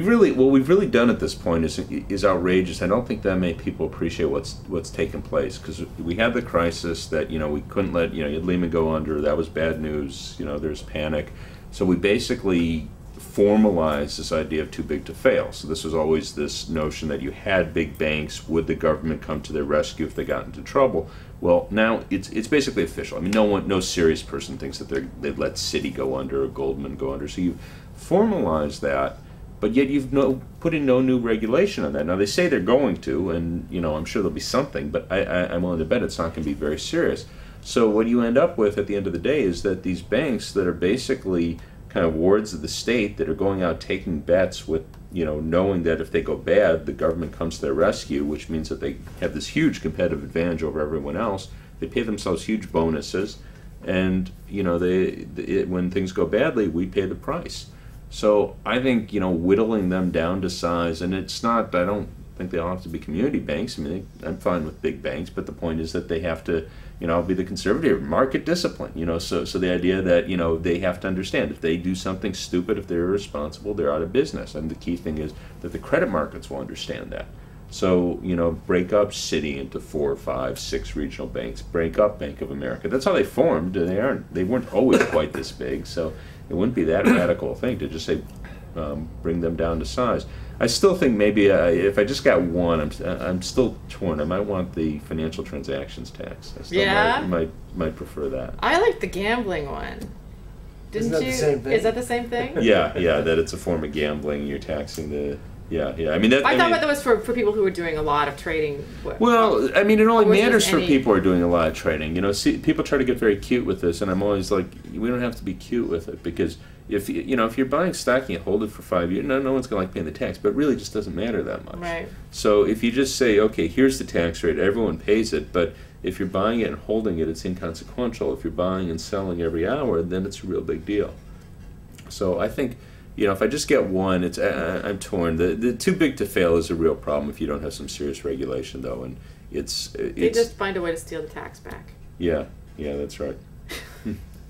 we've really done at this point is outrageous. I don't think that many people appreciate what's taken place, because we had the crisis that, you know, we couldn't let, you know, Lehman go under. That was bad news. You know, there's panic. So we basically formalized this idea of too big to fail. So this was always this notion that you had big banks. Would the government come to their rescue if they got into trouble? Well, now it's basically official. I mean, no serious person thinks that they'd let Citi go under or Goldman go under. So you formalize that, but yet you've put in no new regulation on that. Now they say they're going to, and you know, I'm sure there'll be something, but I'm willing to bet it's not going to be very serious. So what you end up with at the end of the day is that these banks that are basically kind of wards of the state, that are going out taking bets with, you know, knowing that if they go bad, the government comes to their rescue, which means that they have this huge competitive advantage over everyone else. They pay themselves huge bonuses, and you know, when things go badly, we pay the price. So I think, you know, whittling them down to size, and it's not, I don't think they all have to be community banks. I mean, I'm fine with big banks, but the point is that they have to, you know, I'll be the conservative, market discipline, you know, so the idea that, you know, they have to understand if they do something stupid, if they're irresponsible, they're out of business. And the key thing is that the credit markets will understand that. So, you know, break up Citi into 4, 5, 6 regional banks, break up Bank of America. That's how they formed. They weren't always quite this big, so it wouldn't be that radical a thing to just say, bring them down to size. I still think maybe if I just got one, I'm still torn. I might want the financial transactions tax. I still might prefer that. I like the gambling one. Isn't that the same thing? Is that the same thing? Yeah, that it's a form of gambling. You're taxing the. Yeah. I mean, I thought that was for people who were doing a lot of trading. Well, I mean, it only matters for any... people who are doing a lot of trading. You know, people try to get very cute with this, and I'm always like, we don't have to be cute with it, because if you're buying stock and you hold it for 5 years, no one's going to like paying the tax, but it really just doesn't matter that much. Right. So if you just say, okay, here's the tax rate, everyone pays it, but if you're buying it and holding it, it's inconsequential. If you're buying and selling every hour, then it's a real big deal. So I think, you know, if I just get one, I'm torn. The too big to fail is a real problem if you don't have some serious regulation, though, and they just find a way to steal the tax back. Yeah, that's right.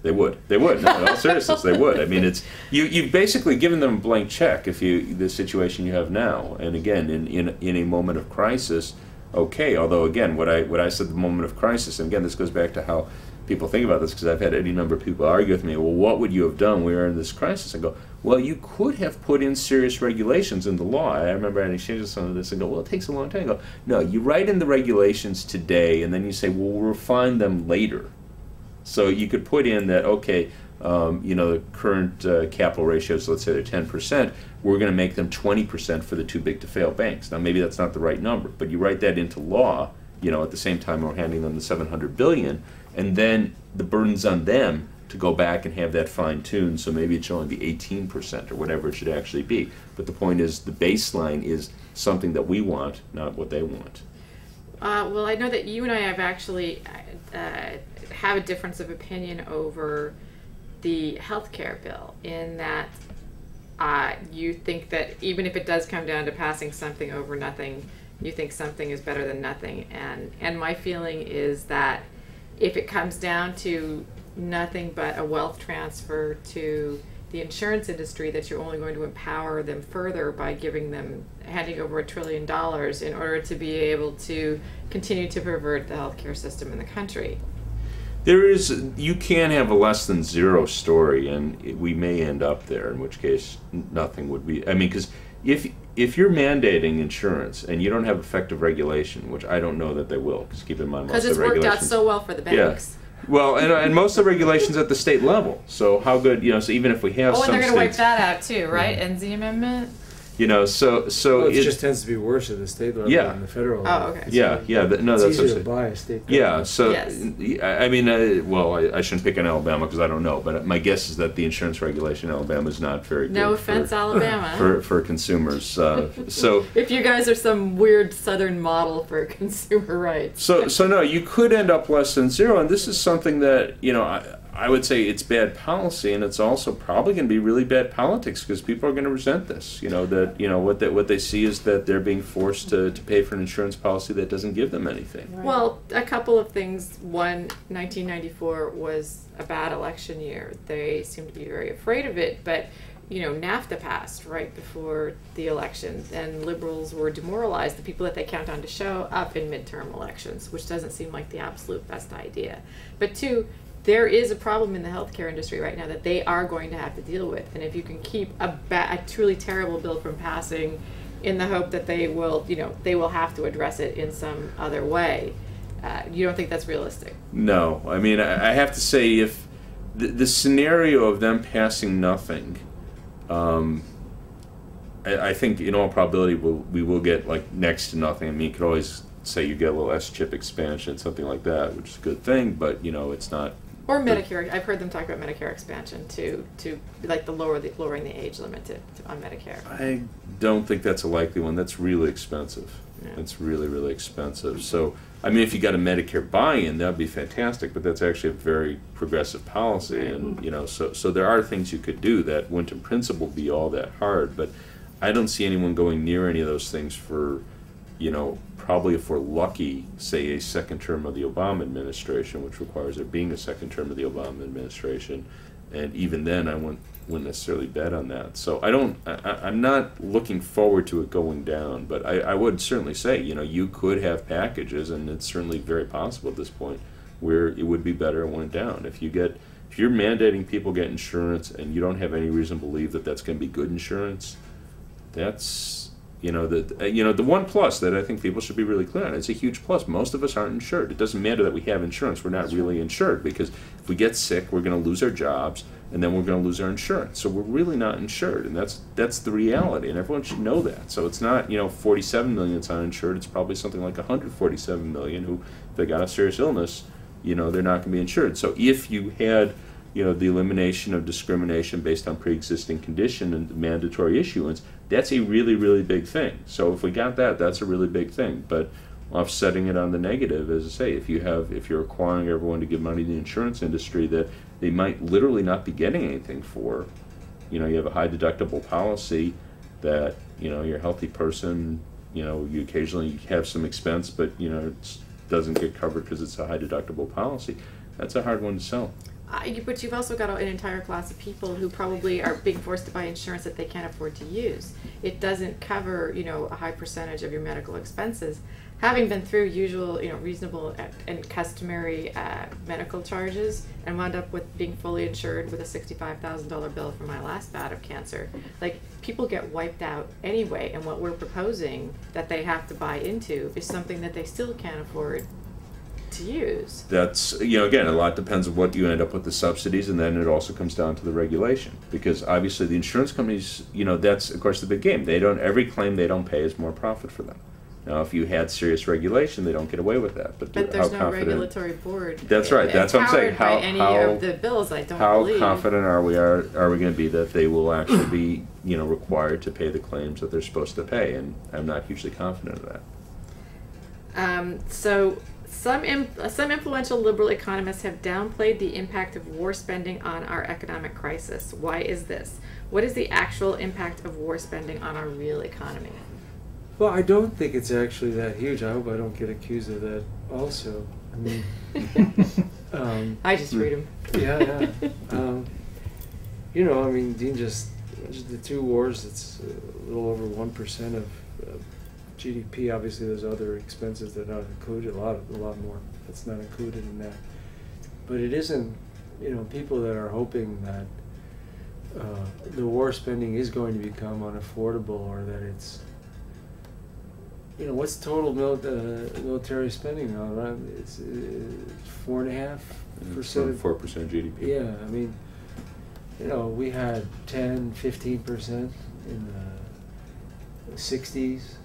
They would. No, in all seriousness, they would. I mean, it's you've basically given them a blank check if the situation you have now. And again, in a moment of crisis, okay. Although again, what I said, the moment of crisis, and again, this goes back to how people think about this, because I've had any number of people argue with me. Well, what would you have done? We were in this crisis. I go, well, you could have put in serious regulations in the law. I remember I exchanged some of this and go, well, it takes a long time. I go, no, you write in the regulations today, and then you say, well, we'll refine them later. So you could put in that, okay, you know, the current capital ratios, let's say they're 10%, we're going to make them 20% for the too big to fail banks. Now, maybe that's not the right number, but you write that into law, at the same time we're handing them the $700 billion, and then the burden's on them to go back and have that fine-tuned, so maybe it should only be 18% or whatever it should actually be. But the point is, the baseline is something that we want, not what they want. Well, I know that you and I have actually have a difference of opinion over the healthcare bill, in that you think that even if it does come down to passing something over nothing, you think something is better than nothing. And my feeling is that if it comes down to nothing but a wealth transfer to the insurance industry, that you're only going to empower them further by handing over $1 trillion in order to be able to continue to pervert the healthcare system in the country. You can have a less than zero story, and we may end up there, in which case nothing would be. I mean, because if you're mandating insurance and you don't have effective regulation, which I don't know that they will, because keep in mind most of the regulations. Because it's worked out so well for the banks. Yeah. Well, and most of the regulations at the state level. So how good, so even if we have some and they're going to wipe states, that out too, right? NZ amendment? so Well, it just tends to be worse at the state level than the federal level. Oh, okay. It's It's easier to buy a state government. Yeah, so Yes. I mean, I shouldn't pick on Alabama because I don't know, but my guess is that the insurance regulation in Alabama is not very good. No offense, Alabama. For consumers. So if you guys are some weird southern model for consumer rights. So no, you could end up less than zero, and this is something that I would say it's bad policy, and it's also probably going to be really bad politics, because people are going to resent this. What they see is that they're being forced to pay for an insurance policy that doesn't give them anything. Right. Well, a couple of things. One, 1994 was a bad election year. They seemed to be very afraid of it, but NAFTA passed right before the election, and liberals were demoralized, the people that they count on to show up in midterm elections, which doesn't seem like the absolute best idea. But two, there is a problem in the healthcare industry right now that they are going to have to deal with, and if you can keep a truly terrible bill from passing in the hope that they will have to address it in some other way, you don't think that's realistic? No. I mean, I have to say, if the scenario of them passing nothing, I think in all probability we will get like next to nothing. I mean, you could always say you get a little S-chip expansion, something like that, which is a good thing, but it's not. Or Medicare. I've heard them talk about Medicare expansion to like lowering the age limit on Medicare. I don't think that's a likely one. That's really expensive. Yeah. It's really, really expensive. So, I mean, if you got a Medicare buy-in, that'd be fantastic, but that's actually a very progressive policy. And, so there are things you could do that wouldn't in principle be all that hard, but I don't see anyone going near any of those things for, probably if we're lucky, say a second term of the Obama administration, which requires there being a second term of the Obama administration. And even then, I wouldn't necessarily bet on that. So I'm not looking forward to it going down, but I would certainly say, you could have packages, and it's certainly very possible at this point, where it would be better it went down. If you're mandating people get insurance and you don't have any reason to believe that that's going to be good insurance, that's the one plus that I think people should be really clear on. It's a huge plus. Most of us aren't insured. It doesn't matter that we have insurance. We're not really insured, because if we get sick, we're going to lose our jobs, and then we're going to lose our insurance. So we're really not insured, and that's the reality, and everyone should know that. So it's not 47 million that's uninsured. It's probably something like 147 million who, if they got a serious illness, they're not going to be insured. So if you had the elimination of discrimination based on pre-existing condition and mandatory issuance, that's a really, really big thing. So if we got that, that's a really big thing. But offsetting it on the negative, as I say, if you're requiring everyone to give money to the insurance industry that they might literally not be getting anything for, you have a high deductible policy that, you're a healthy person, you occasionally have some expense, but, it doesn't get covered because it's a high deductible policy. That's a hard one to sell. But you've also got an entire class of people who probably are being forced to buy insurance that they can't afford to use. It doesn't cover, a high percentage of your medical expenses. Having been through usual, reasonable and customary medical charges, and wound up with being fully insured with a $65,000 bill for my last bout of cancer, like, people get wiped out anyway, and what we're proposing that they have to buy into is something that they still can't afford to use. That's, again, a lot depends on what you end up with the subsidies, and then it also comes down to the regulation, because obviously the insurance companies, that's of course the big game. Every claim they don't pay is more profit for them. Now, if you had serious regulation, they don't get away with that. But there's how no confident? regulatory board. That's right. That's what I'm saying. By any of the bills, I don't believe. How confident are we going to be that they will actually be, required to pay the claims that they're supposed to pay? And I'm not hugely confident of that. So some influential liberal economists have downplayed the impact of war spending on our economic crisis. Why is this? What is the actual impact of war spending on our real economy? Well, I don't think it's actually that huge. I hope I don't get accused of that also. I mean, I just read them. Yeah. I mean, Dean just the two wars, it's a little over 1% of GDP. Obviously, there's other expenses that are not included, a lot more that's not included in that. But it isn't, people that are hoping that the war spending is going to become unaffordable, or that it's, what's total military spending now? Right? It's 4.5%. 4% of GDP. Yeah, I mean, we had 10, 15% in the 60s.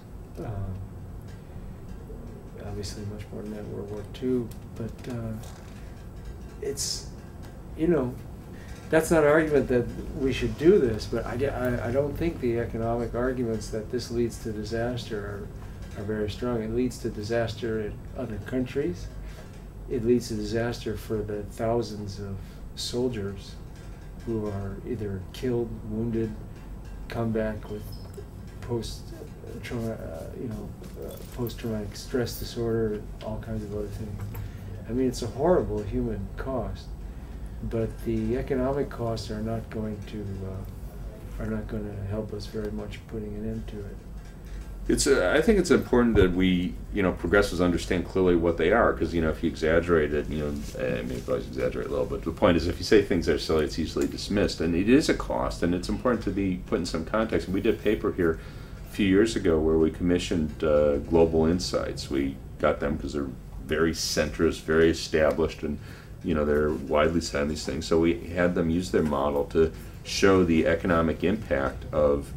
Obviously much more than that in World War II, but it's, that's not an argument that we should do this, but I don't think the economic arguments that this leads to disaster are very strong. It leads to disaster in other countries. It leads to disaster for the thousands of soldiers who are either killed, wounded, come back with post-traumatic stress disorder, and all kinds of other things. I mean, it's a horrible human cost, but the economic costs are not going to help us very much putting an end to it. I think it's important that we, progressives understand clearly what they are, because, if you exaggerate it, I mean, you always exaggerate a little, but the point is, if you say things that are silly, it's easily dismissed, and it is a cost, and it's important to be put in some context. And we did a paper here a few years ago where we commissioned Global Insights. We got them because they're very centrist, very established, and, they're widely said on these things. So we had them use their model to show the economic impact of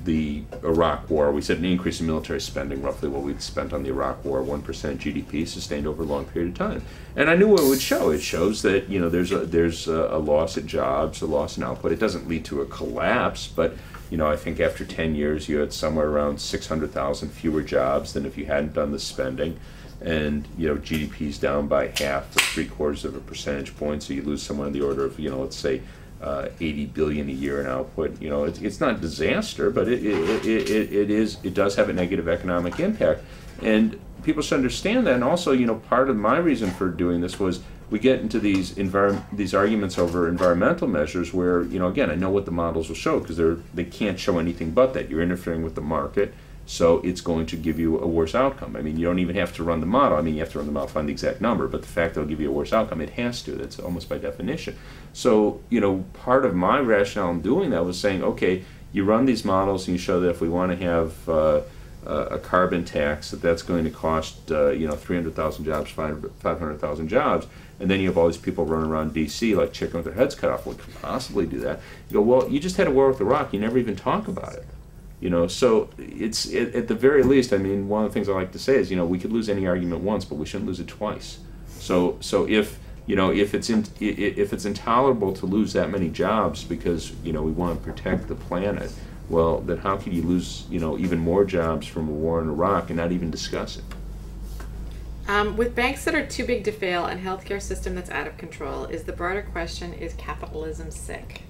the Iraq War. We said an increase in military spending, roughly what we'd spent on the Iraq War, 1% GDP, sustained over a long period of time. And I knew what it would show. It shows that there's a loss of jobs, a loss in output. It doesn't lead to a collapse, but I think after 10 years you had somewhere around 600,000 fewer jobs than if you hadn't done the spending. And GDP's down by half to 3/4 of a percentage point, so you lose somewhere in the order of let's say 80 billion a year in output. It's not a disaster, but it does have a negative economic impact, and people should understand that. And also, part of my reason for doing this was we get into these arguments over environmental measures where, again, I know what the models will show, because they can't show anything but that you're interfering with the market. So it's going to give you a worse outcome. I mean, you don't even have to run the model. I mean, you have to run the model, find the exact number, but the fact that it'll give you a worse outcome, it has to. That's almost by definition. So, part of my rationale in doing that was saying, okay, you run these models and you show that if we want to have a carbon tax, that's going to cost 300,000 jobs, 500,000 jobs, and then you have all these people running around D.C. like chicken with their heads cut off. Well, could possibly do that. You go, well, you just had a war with Iraq. You never even talk about it. So it's at the very least. I mean, one of the things I like to say is, we could lose any argument once, but we shouldn't lose it twice. So if it's intolerable to lose that many jobs because we want to protect the planet, well, then how can you lose even more jobs from a war in Iraq and not even discuss it? With banks that are too big to fail and healthcare system that's out of control, is the broader question: is capitalism sick?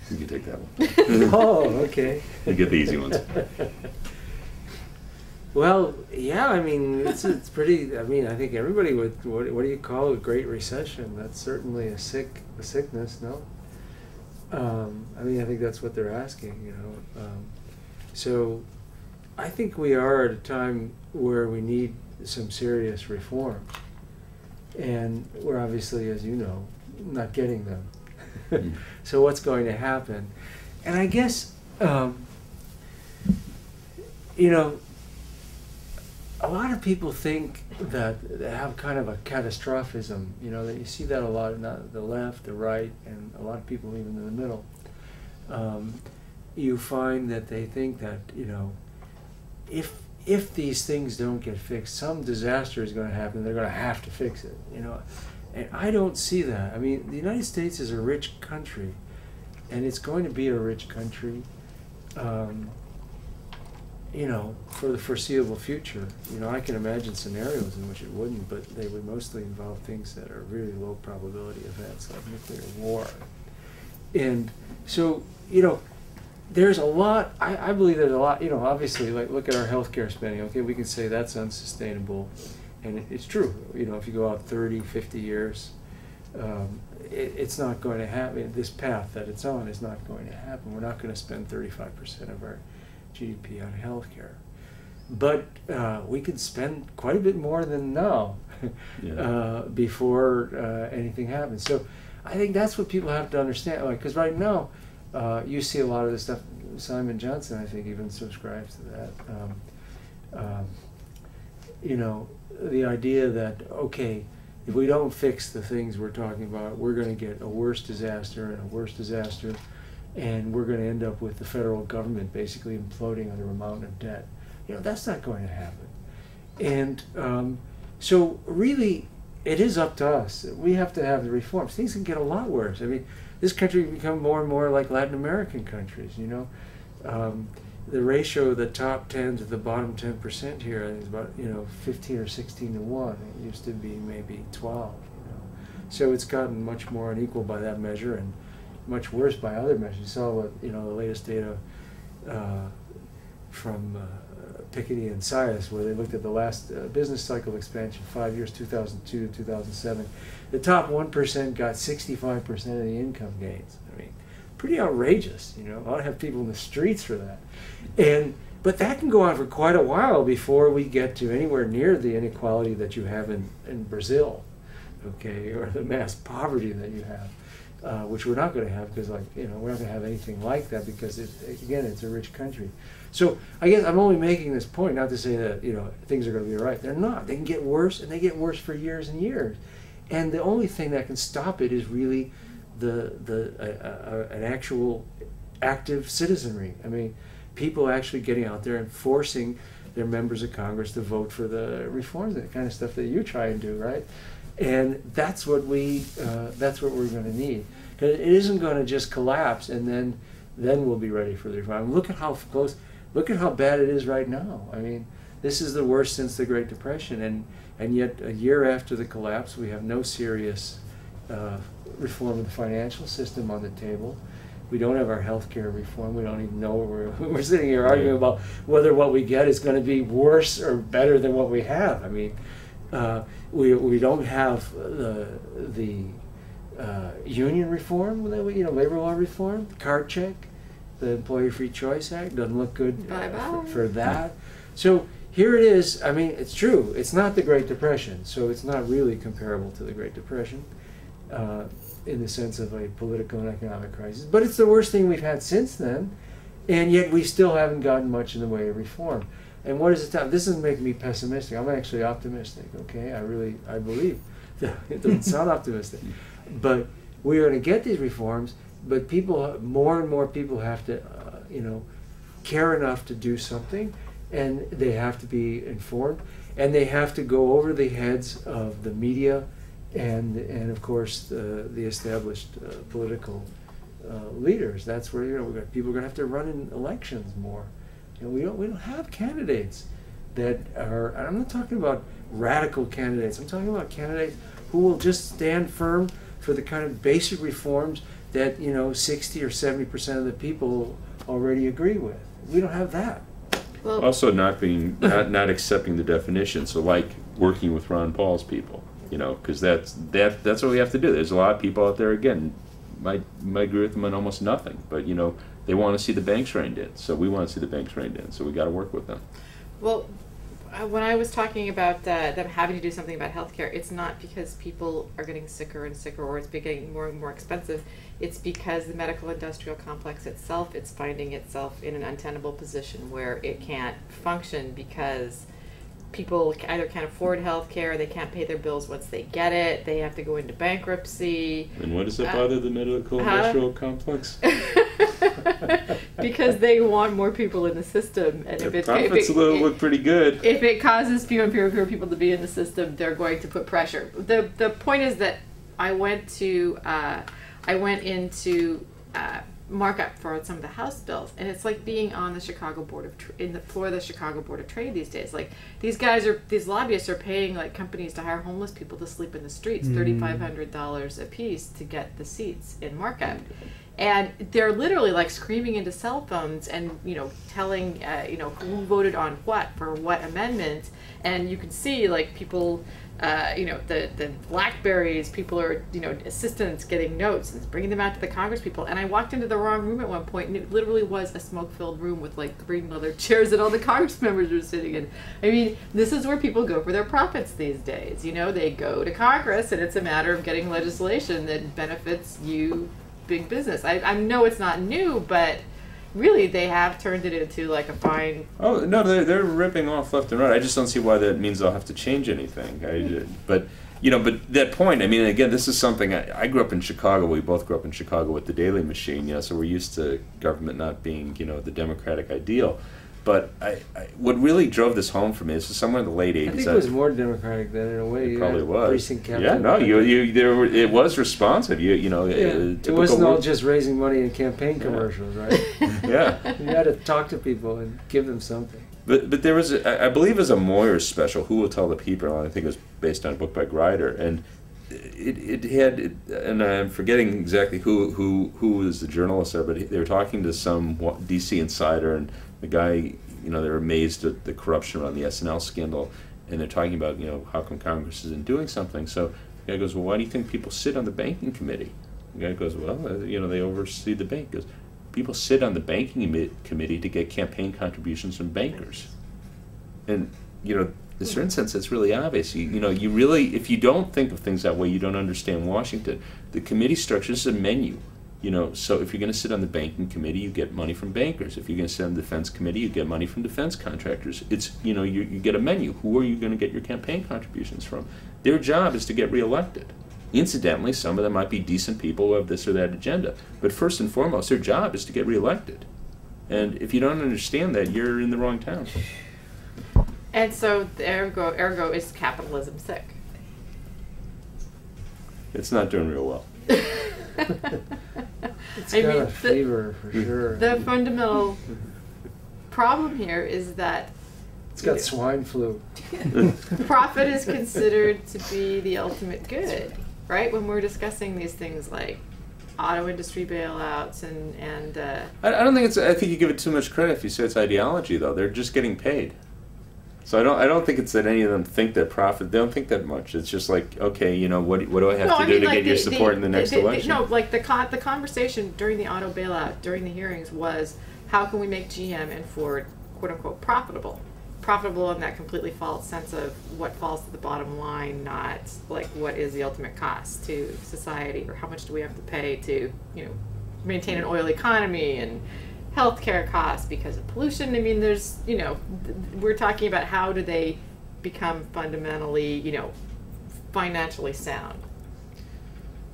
You can take that one. Oh, okay. You get the easy ones. Well, yeah, I mean, it's pretty, I mean, I think everybody would, what do you call a Great Recession? That's certainly a sickness, no? I mean, I think that's what they're asking, So I think we are at a time where we need some serious reform. And we're obviously, as you know, not getting them. So what's going to happen? And I guess, a lot of people think that they have kind of a catastrophism, that you see that a lot, not the left, the right, and a lot of people even in the middle. you find that they think that, if these things don't get fixed, some disaster is going to happen. They're going to have to fix it, And I don't see that. I mean, the United States is a rich country, and it's going to be a rich country, for the foreseeable future. I can imagine scenarios in which it wouldn't, but they would mostly involve things that are really low probability events, like nuclear war. And so, there's a lot, I believe there's a lot, obviously, like, look at our healthcare spending. Okay, we can say that's unsustainable, and it's true. If you go out 30, 50 years, it's not going to happen. This path that it's on is not going to happen. We're not going to spend 35% of our GDP on healthcare. But we could spend quite a bit more than now before anything happens. So I think that's what people have to understand. Because right now, you see a lot of this stuff. Simon Johnson, I think, even subscribes to that. The idea that, okay, if we don't fix the things we're talking about, we're going to get a worse disaster and a worse disaster, and we're going to end up with the federal government basically imploding under a mountain of debt. That's not going to happen. And so really, it is up to us. We have to have the reforms. Things can get a lot worse. I mean, this country can become more and more like Latin American countries, The ratio of the top 10 to the bottom 10% here is about, 15 or 16 to 1. It used to be maybe 12, So it's gotten much more unequal by that measure and much worse by other measures. You saw what, the latest data from Piketty and Sias, where they looked at the last business cycle expansion, 5 years, 2002 to 2007. The top 1% got 65% of the income gains. I mean, pretty outrageous, I ought to have people in the streets for that. But that can go on for quite a while before we get to anywhere near the inequality that you have in Brazil, okay, or the mass poverty that you have, which we're not going to have because, we're not going to have anything like that because, it's a rich country. So I guess I'm only making this point not to say that, things are going to be all right. They're not. They can get worse, and they get worse for years and years. And the only thing that can stop it is really an actual active citizenry. I mean, people actually getting out there and forcing their members of Congress to vote for the reforms, the kind of stuff that you try and do, right? And that's what we're going to need. Because it isn't going to just collapse and then we'll be ready for the reform. Look at how close. Look at how bad it is right now. I mean, this is the worst since the Great Depression, and yet a year after the collapse, we have no serious reform of the financial system on the table. We don't have our health care reform. We don't even know what we're sitting here arguing about whether what we get is going to be worse or better than what we have. I mean, we don't have the union reform, labor law reform, card check, the Employee Free Choice Act doesn't look good for that. So here it is. I mean, it's true. It's not the Great Depression, so it's not really comparable to the Great Depression in the sense of a political and economic crisis. But it's the worst thing we've had since then, and yet we still haven't gotten much in the way of reform. And what is it? This doesn't make me pessimistic. I'm actually optimistic. Okay, I believe. It doesn't sound optimistic, but we are going to get these reforms. But more and more people have to, care enough to do something, and they have to be informed, and they have to go over the heads of the media, and of course the established political leaders. That's where people are going to have to run in elections more, and we don't have candidates that are. And I'm not talking about radical candidates. I'm talking about candidates who will just stand firm for the kind of basic reforms that 60 or 70% of the people already agree with. We don't have that. Well, also not not accepting the definition. So like working with Ron Paul's people, because that's what we have to do. There's a lot of people out there, again, might agree with them on almost nothing, but they want to see the banks reined in. So we want to see the banks reined in. So we got to work with them. Well, when I was talking about them having to do something about healthcare, it's not because people are getting sicker and sicker or it's getting more and more expensive. It's because the medical industrial complex itself, it's finding itself in an untenable position where it can't function because people either can't afford healthcare, they can't pay their bills once they get it, they have to go into bankruptcy. And what does it bother the medical industrial complex? because they want more people in the system, and if profits look pretty good. If it causes fewer and fewer people to be in the system, they're going to put pressure. The point is that I went into markup for some of the House bills, and it's like being on the in the floor of the Chicago Board of Trade these days. Like these lobbyists are paying like companies to hire homeless people to sleep in the streets, $3,500 a piece to get the seats in markup. And they're literally like screaming into cell phones and, telling, who voted on what for what amendment. And you can see like people, the Blackberries, people are, assistants getting notes and bringing them out to the Congress people. And I walked into the wrong room at one point, and it literally was a smoke-filled room with like green leather chairs that all the Congress members were sitting in. I mean, this is where people go for their profits these days. They go to Congress, and it's a matter of getting legislation that benefits you, big business. I know it's not new, but really they have turned it into like a fine. Oh no, they're ripping off left and right. I just don't see why that means they'll have to change anything. But that point. I mean, again, this is something I grew up in Chicago. We both grew up in Chicago with the Daily Machine. So we're used to government not being the democratic ideal. But what really drove this home for me is somewhere in the late 80s. I think it was more democratic than in a way. It probably was. Precinct captain. Yeah, no, it was responsive. It wasn't all just raising money in campaign commercials, right? Yeah. You had to talk to people and give them something. But there was, I believe, it was a Moyers special, Who Will Tell the People? I think it was based on a book by Grider, and it had, and I'm forgetting exactly who was the journalist there, but they were talking to some DC insider, and the guy, they're amazed at the corruption around the SNL scandal, and they're talking about, how come Congress isn't doing something. So the guy goes, well, why do you think people sit on the banking committee? The guy goes, well, they oversee the bank. He goes, people sit on the banking committee to get campaign contributions from bankers. And, in a certain sense, that's really obvious. You really, if you don't think of things that way, you don't understand Washington. The committee structure is a menu. So if you're going to sit on the banking committee, you get money from bankers. If you're going to sit on the defense committee, you get money from defense contractors. It's, you get a menu. Who are you going to get your campaign contributions from? Their job is to get reelected. Incidentally, some of them might be decent people who have this or that agenda. But first and foremost, their job is to get reelected. And if you don't understand that, you're in the wrong town. And so, ergo is capitalism sick? It's not doing real well. It's got a fever for sure. The fundamental problem here is that it's got swine flu. Profit is considered to be the ultimate good, right? When we're discussing these things like auto industry bailouts and I don't think it's. I think you give it too much credit if you say it's ideology, though. They're just getting paid. So I don't think it's that any of them think that profit. They don't think that much. It's just like, okay, what do I have to do to get your support in the next election? No, like the conversation during the auto bailout, during the hearings, was how can we make GM and Ford, quote unquote, profitable? Profitable in that completely false sense of what falls to the bottom line, not like what is the ultimate cost to society, or how much do we have to pay to maintain an oil economy and healthcare costs because of pollution. I mean, there's, we're talking about how do they become fundamentally, financially sound.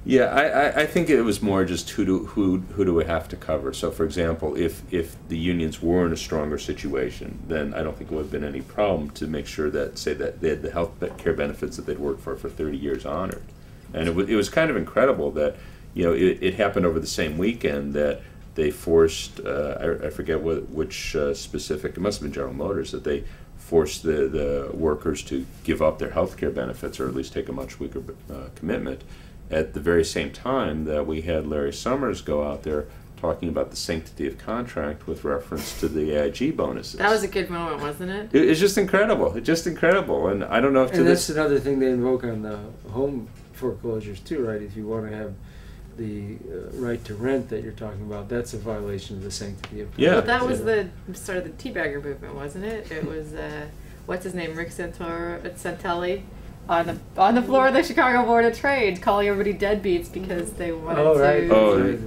Yeah, I think it was more just who do we have to cover. So, for example, if the unions were in a stronger situation, then I don't think it would have been any problem to make sure that, say, that they had the health care benefits that they'd worked for 30 years honored. And it was kind of incredible that, it happened over the same weekend that they forced, I forget which specific, it must have been General Motors, that they forced the workers to give up their health care benefits, or at least take a much weaker commitment, at the very same time that we had Larry Summers go out there talking about the sanctity of contract with reference to the AIG bonuses. That was a good moment, wasn't it? It's just incredible. It's just incredible. And I don't know if... And that's another thing they invoke on the home foreclosures too, right? If you want to have the right to rent that you're talking about, that's a violation of the sanctity of contract. Yeah. But that was the start of the teabagger movement, wasn't it? It was, what's his name, Rick Santelli, on the floor of the Chicago Board of Trade, calling everybody deadbeats because they wanted to... Oh,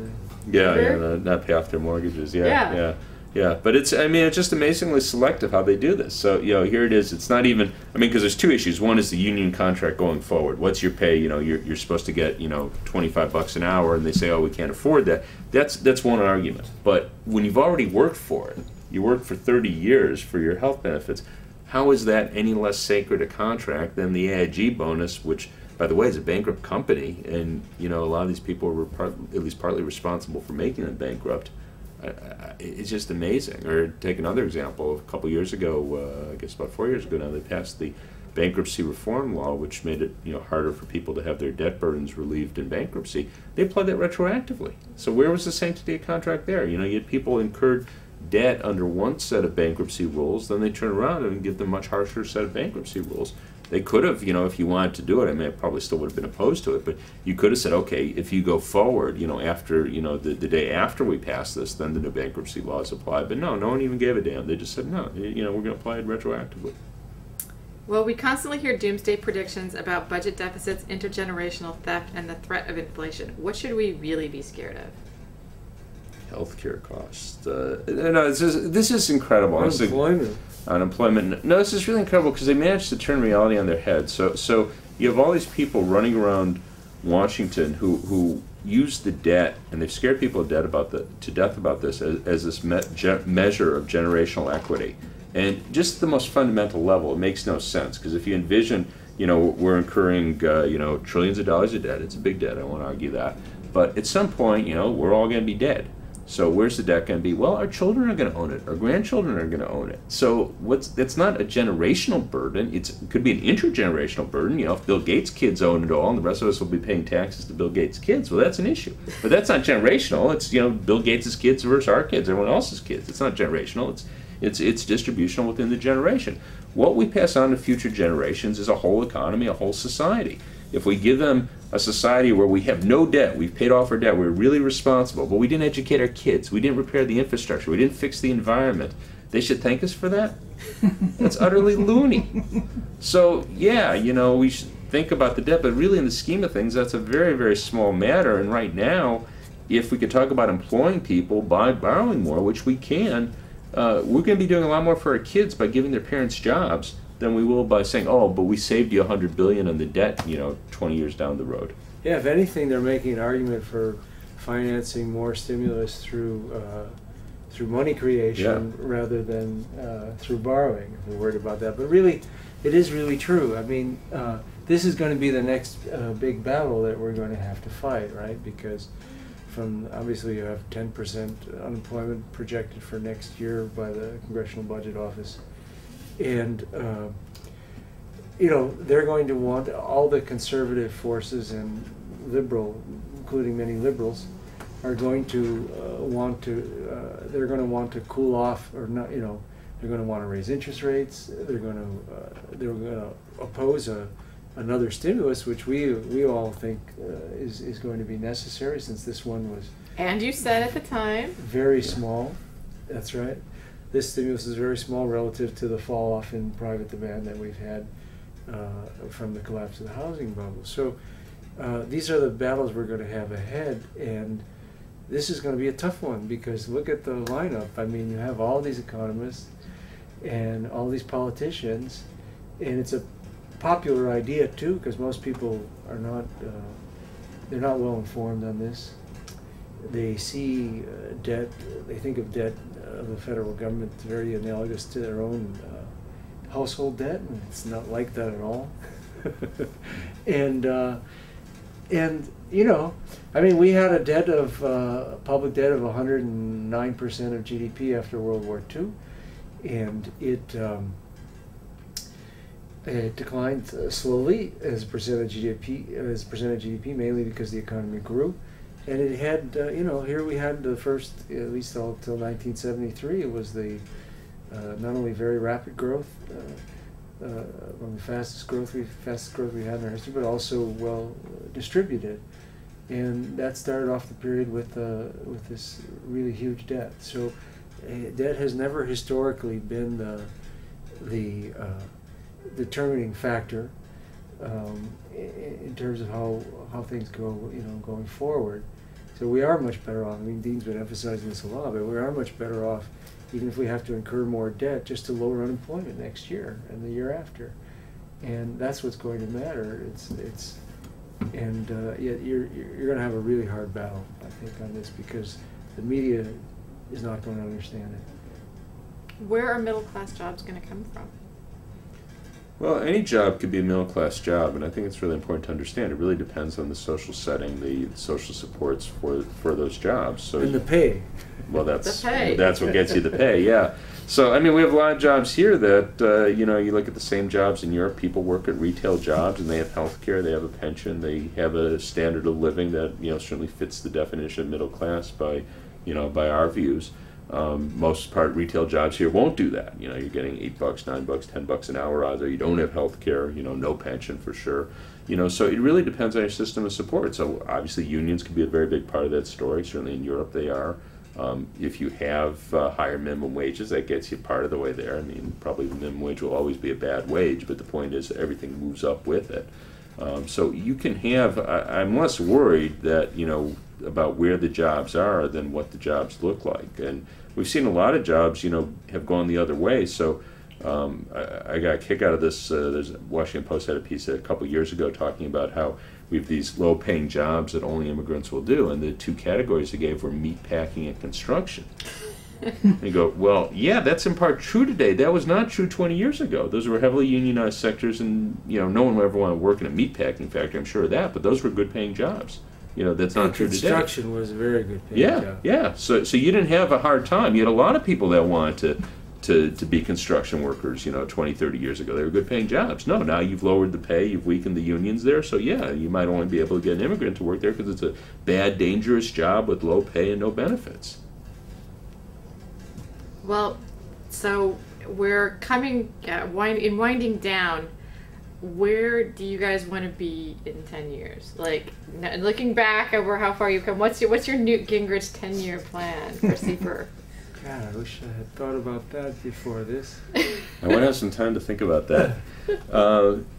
yeah, not pay off their mortgages. Yeah. Yeah, but it's just amazingly selective how they do this. So, here it is. It's not even, because there's two issues. One is the union contract going forward. What's your pay? You're supposed to get, $25 an hour, and they say, oh, we can't afford that. That's one argument. But when you've already worked for it, you worked for 30 years for your health benefits, how is that any less sacred a contract than the AIG bonus, which, by the way, is a bankrupt company, and, a lot of these people were at least partly responsible for making them bankrupt. It's just amazing. Or take another example. A couple years ago, I guess about 4 years ago now, they passed the bankruptcy reform law, which made it harder for people to have their debt burdens relieved in bankruptcy. They applied that retroactively. So where was the sanctity of contract there? You had people incurred debt under one set of bankruptcy rules, then they turn around and give them a much harsher set of bankruptcy rules. They could have, if you wanted to do it, I probably still would have been opposed to it, but you could have said, okay, if you go forward, after, the day after we pass this, then the new bankruptcy laws apply. But no one even gave a damn. They just said, no, we're going to apply it retroactively. Well, we constantly hear doomsday predictions about budget deficits, intergenerational theft, and the threat of inflation. What should we really be scared of? Healthcare costs. This is incredible. Unemployment. No, this is really incredible because they managed to turn reality on their head. So you have all these people running around Washington who use the debt, and they've scared people to death about this as this measure of generational equity. And just at the most fundamental level, it makes no sense, because if you envision, we're incurring, trillions of dollars of debt. It's a big debt. I won't argue that. But at some point, we're all going to be dead. So where's the debt going to be? Well, our children are going to own it. Our grandchildren are going to own it. So it's not a generational burden. It could be an intergenerational burden. If Bill Gates' kids own it all and the rest of us will be paying taxes to Bill Gates' kids, well, that's an issue. But that's not generational. It's, Bill Gates' kids versus our kids, everyone else's kids. It's not generational. It's distributional within the generation. What we pass on to future generations is a whole economy, a whole society. If we give them a society where we have no debt, we've paid off our debt, we're really responsible, but we didn't educate our kids, we didn't repair the infrastructure, we didn't fix the environment, they should thank us for that? That's utterly loony. So, yeah, we should think about the debt, but really in the scheme of things, that's a very, very small matter. And right now, if we could talk about employing people by borrowing more, which we can, we're going to be doing a lot more for our kids by giving their parents jobs than we will by saying, oh, but we saved you $100 billion on the debt, 20 years down the road. Yeah, if anything, they're making an argument for financing more stimulus through money creation rather than through borrowing, if they're worried about that. But really, it is really true. This is going to be the next big battle that we're going to have to fight, right? Because obviously you have 10% unemployment projected for next year by the Congressional Budget Office. And, they're going to want, all the conservative forces and including many liberals, are going to they're going to want to cool off, or not, they're going to want to raise interest rates. They're going to oppose another stimulus, which we all think is going to be necessary, since this one was. And you said at the time. Very small. That's right. This stimulus is very small relative to the fall off in private demand that we've had from the collapse of the housing bubble. So these are the battles we're going to have ahead, and this is going to be a tough one, because look at the lineup. You have all these economists and all these politicians, and it's a popular idea too, because most people are not they're not well informed on this. They see debt, they think of debt of the federal government very analogous to their own household debt, and it's not like that at all. We had a debt of public debt of 109% of GDP after World War II, and it declined slowly as a percent of GDP, mainly because the economy grew. And it had, here we had the first, at least until 1973, it was the not only very rapid growth, one of the fastest growth we had in our history, but also well distributed. And that started off the period with this really huge debt. So debt has never historically been the determining factor in terms of how things go, going forward. So we are much better off. Dean's been emphasizing this a lot, but we are much better off even if we have to incur more debt, just to lower unemployment next year and the year after. And that's what's going to matter. Yet you're going to have a really hard battle, I think, on this, because the media is not going to understand it. Where are middle-class jobs going to come from? Well, any job could be a middle-class job, and I think it's really important to understand. It really depends on the social setting, the social supports for those jobs. So and the pay. Well, that's the pay. That's what gets you the pay, yeah. So, I mean, we have a lot of jobs here that, you look at the same jobs in Europe. People work at retail jobs, and they have health care, they have a pension, they have a standard of living that, certainly fits the definition of middle class by our views. Most part, retail jobs here won't do that. You're getting $8, $9, $10 an hour. Either you don't have health care, no pension for sure. So it really depends on your system of support. So obviously unions can be a very big part of that story. Certainly in Europe they are. If you have higher minimum wages, that gets you part of the way there. I mean, probably the minimum wage will always be a bad wage, but the point is everything moves up with it. So you can have, I'm less worried that, about where the jobs are than what the jobs look like. And we've seen a lot of jobs, have gone the other way. So I got a kick out of this. There's Washington Post had a piece a couple years ago talking about how we have these low-paying jobs that only immigrants will do, and the two categories they gave were meatpacking and construction. You go, well, yeah, that's in part true today. That was not true 20 years ago. Those were heavily unionized sectors, and no one would ever want to work in a meatpacking factory. I'm sure of that, but those were good-paying jobs. That's not true today. Construction was a very good paying job. Yeah. So you didn't have a hard time. You had a lot of people that wanted to be construction workers, 20, 30 years ago. They were good paying jobs. No, now you've lowered the pay, you've weakened the unions there, so yeah, you might only be able to get an immigrant to work there because it's a bad, dangerous job with low pay and no benefits. Well, so we're winding down. Where do you guys want to be in 10 years? Like, looking back over how far you've come, what's your Newt Gingrich 10-year plan for CEPR? God, I wish I had thought about that before this. I want to have some time to think about that.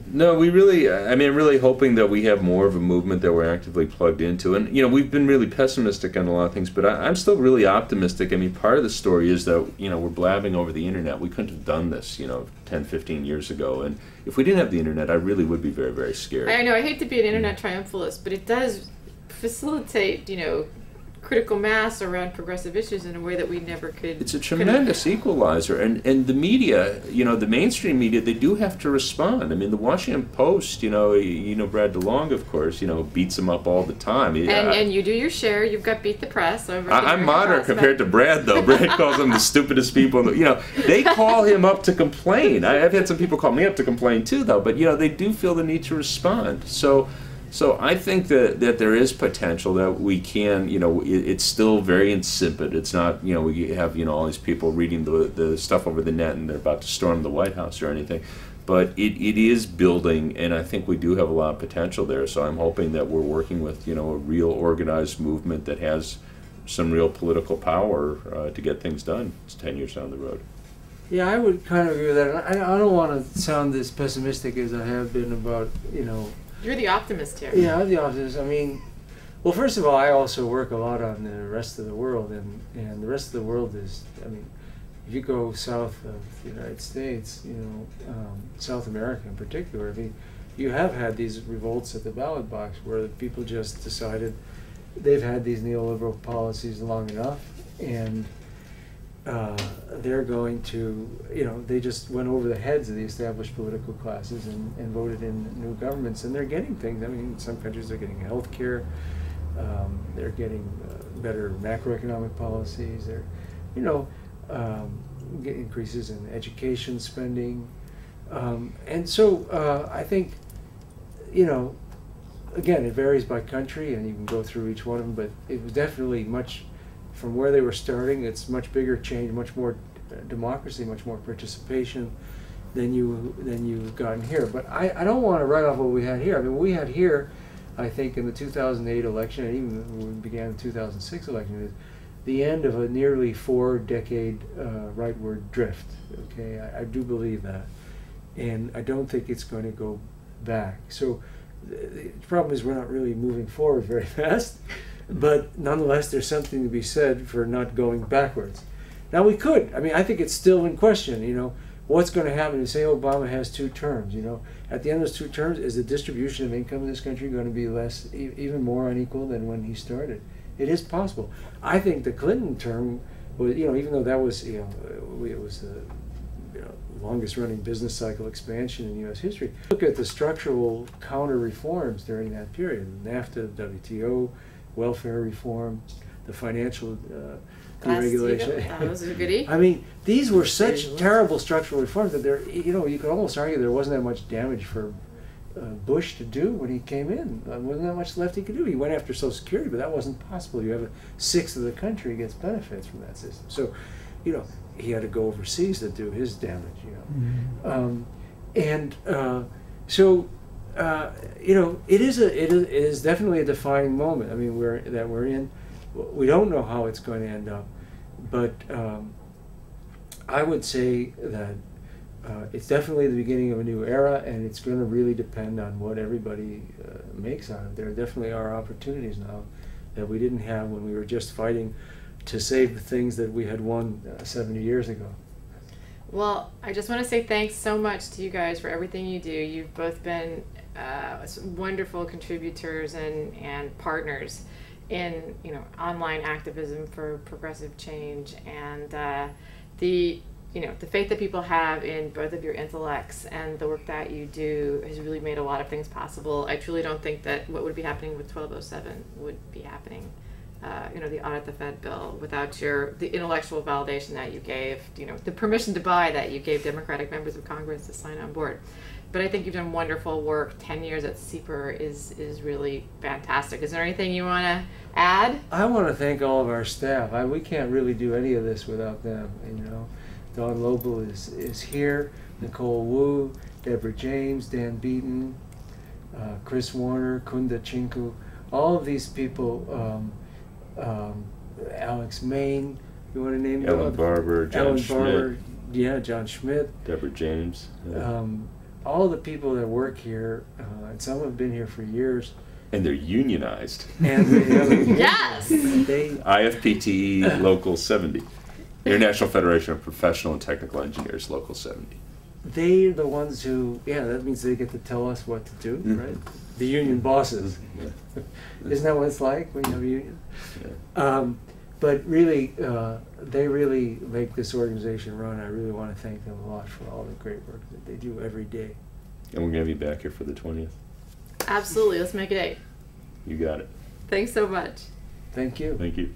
No, we really, I'm really hoping that we have more of a movement that we're actively plugged into. And, we've been really pessimistic on a lot of things, but I'm still really optimistic. Part of the story is that, we're blabbing over the internet. We couldn't have done this, 10, 15 years ago. And if we didn't have the internet, I really would be very, very scared. I know, I hate to be an internet triumphalist, but it does facilitate, critical mass around progressive issues in a way that we never could. It's a tremendous equalizer, and the media, the mainstream media, they do have to respond. The Washington Post, Brad DeLong, of course, beats them up all the time. And you do your share. You've got Beat the Press over. I'm moderate compared to Brad, though. Brad calls them the stupidest people. They call him up to complain. I've had some people call me up to complain too, though. But they do feel the need to respond. So I think that there is potential that we can, it's still very insipid. It's not, we have, all these people reading the stuff over the net and they're about to storm the White House or anything. But it is building, and I think we do have a lot of potential there. So I'm hoping that we're working with, a real organized movement that has some real political power to get things done. It's 10 years down the road. Yeah, I would kind of agree with that. I don't want to sound as pessimistic as I have been about, You're the optimist here. Yeah, I'm the optimist. Well, first of all, I also work a lot on the rest of the world, and the rest of the world is, if you go south of the United States, South America in particular, you have had these revolts at the ballot box where people just decided they've had these neoliberal policies long enough, and they're going to, they just went over the heads of the established political classes and voted in new governments, and they're getting things. In some countries they're getting health care, they're getting better macroeconomic policies, they're, get increases in education spending. And so I think, again, it varies by country, and you can go through each one of them, but it was definitely much, from where they were starting, it's much bigger change, much more democracy, much more participation than you've gotten here. But I don't want to write off what we had here. What we had here, I think, in the 2008 election, and even when we began the 2006 election, is the end of a nearly 4-decade rightward drift. Okay, I do believe that, and I don't think it's going to go back. So the problem is we're not really moving forward very fast. But nonetheless, there's something to be said for not going backwards. Now we could. I mean, I think it's still in question. You know, what's going to happen? You say Obama has 2 terms. You know, at the end of those 2 terms, is the distribution of income in this country going to be less, even more unequal than when he started? It is possible. I think the Clinton term was, you know, even though that was, you know, it was the longest running business cycle expansion in U.S. history. Look at the structural counter reforms during that period: NAFTA, WTO, welfare reform, the financial deregulation. That was a goodie. I mean, these were such terrible structural reforms that there, you know, you could almost argue there wasn't that much damage for Bush to do when he came in. There wasn't that much left he could do. He went after Social Security, but that wasn't possible. You have 1/6 of the country gets benefits from that system. So, you know, he had to go overseas to do his damage. You know, you know, it is definitely a defining moment. I mean, we're in. We don't know how it's going to end up, but I would say that it's definitely the beginning of a new era, and it's going to really depend on what everybody makes out of it. There definitely are opportunities now that we didn't have when we were just fighting to save the things that we had won 70 years ago. Well, I just want to say thanks so much to you guys for everything you do. You've both been wonderful contributors and partners in, you know, online activism for progressive change, and the faith that people have in both of your intellects and the work that you do has really made a lot of things possible. I truly don't think that what would be happening with 1207 would be happening, you know, the Audit the Fed bill, without the intellectual validation that you gave, you know, the permission to buy that you gave Democratic members of Congress to sign on board. But I think you've done wonderful work. 10 years at CEPR is really fantastic. Is there anything you want to add? I want to thank all of our staff. We can't really do any of this without them. You know, Dawn Lobel is here, Nicole Wu, Deborah James, Dan Beaton, Chris Warner, Kunda Chinku, all of these people, Alex Main, you want to name them? Ellen Barber, John Schmidt. Yeah, John Schmidt. Deborah James. Yeah. All the people that work here, and some have been here for years. And they're unionized. And yes! IFPTE Local 70. International Federation of Professional and Technical Engineers, Local 70. They're the ones who, that means they get to tell us what to do, right? The union bosses. Yeah. Isn't that what it's like when you have a union? Yeah. But really, they really make this organization run. I really want to thank them a lot for all the great work that they do every day. And we're going to be back here for the 20th. Absolutely. Let's make it 8. You got it. Thanks so much. Thank you. Thank you.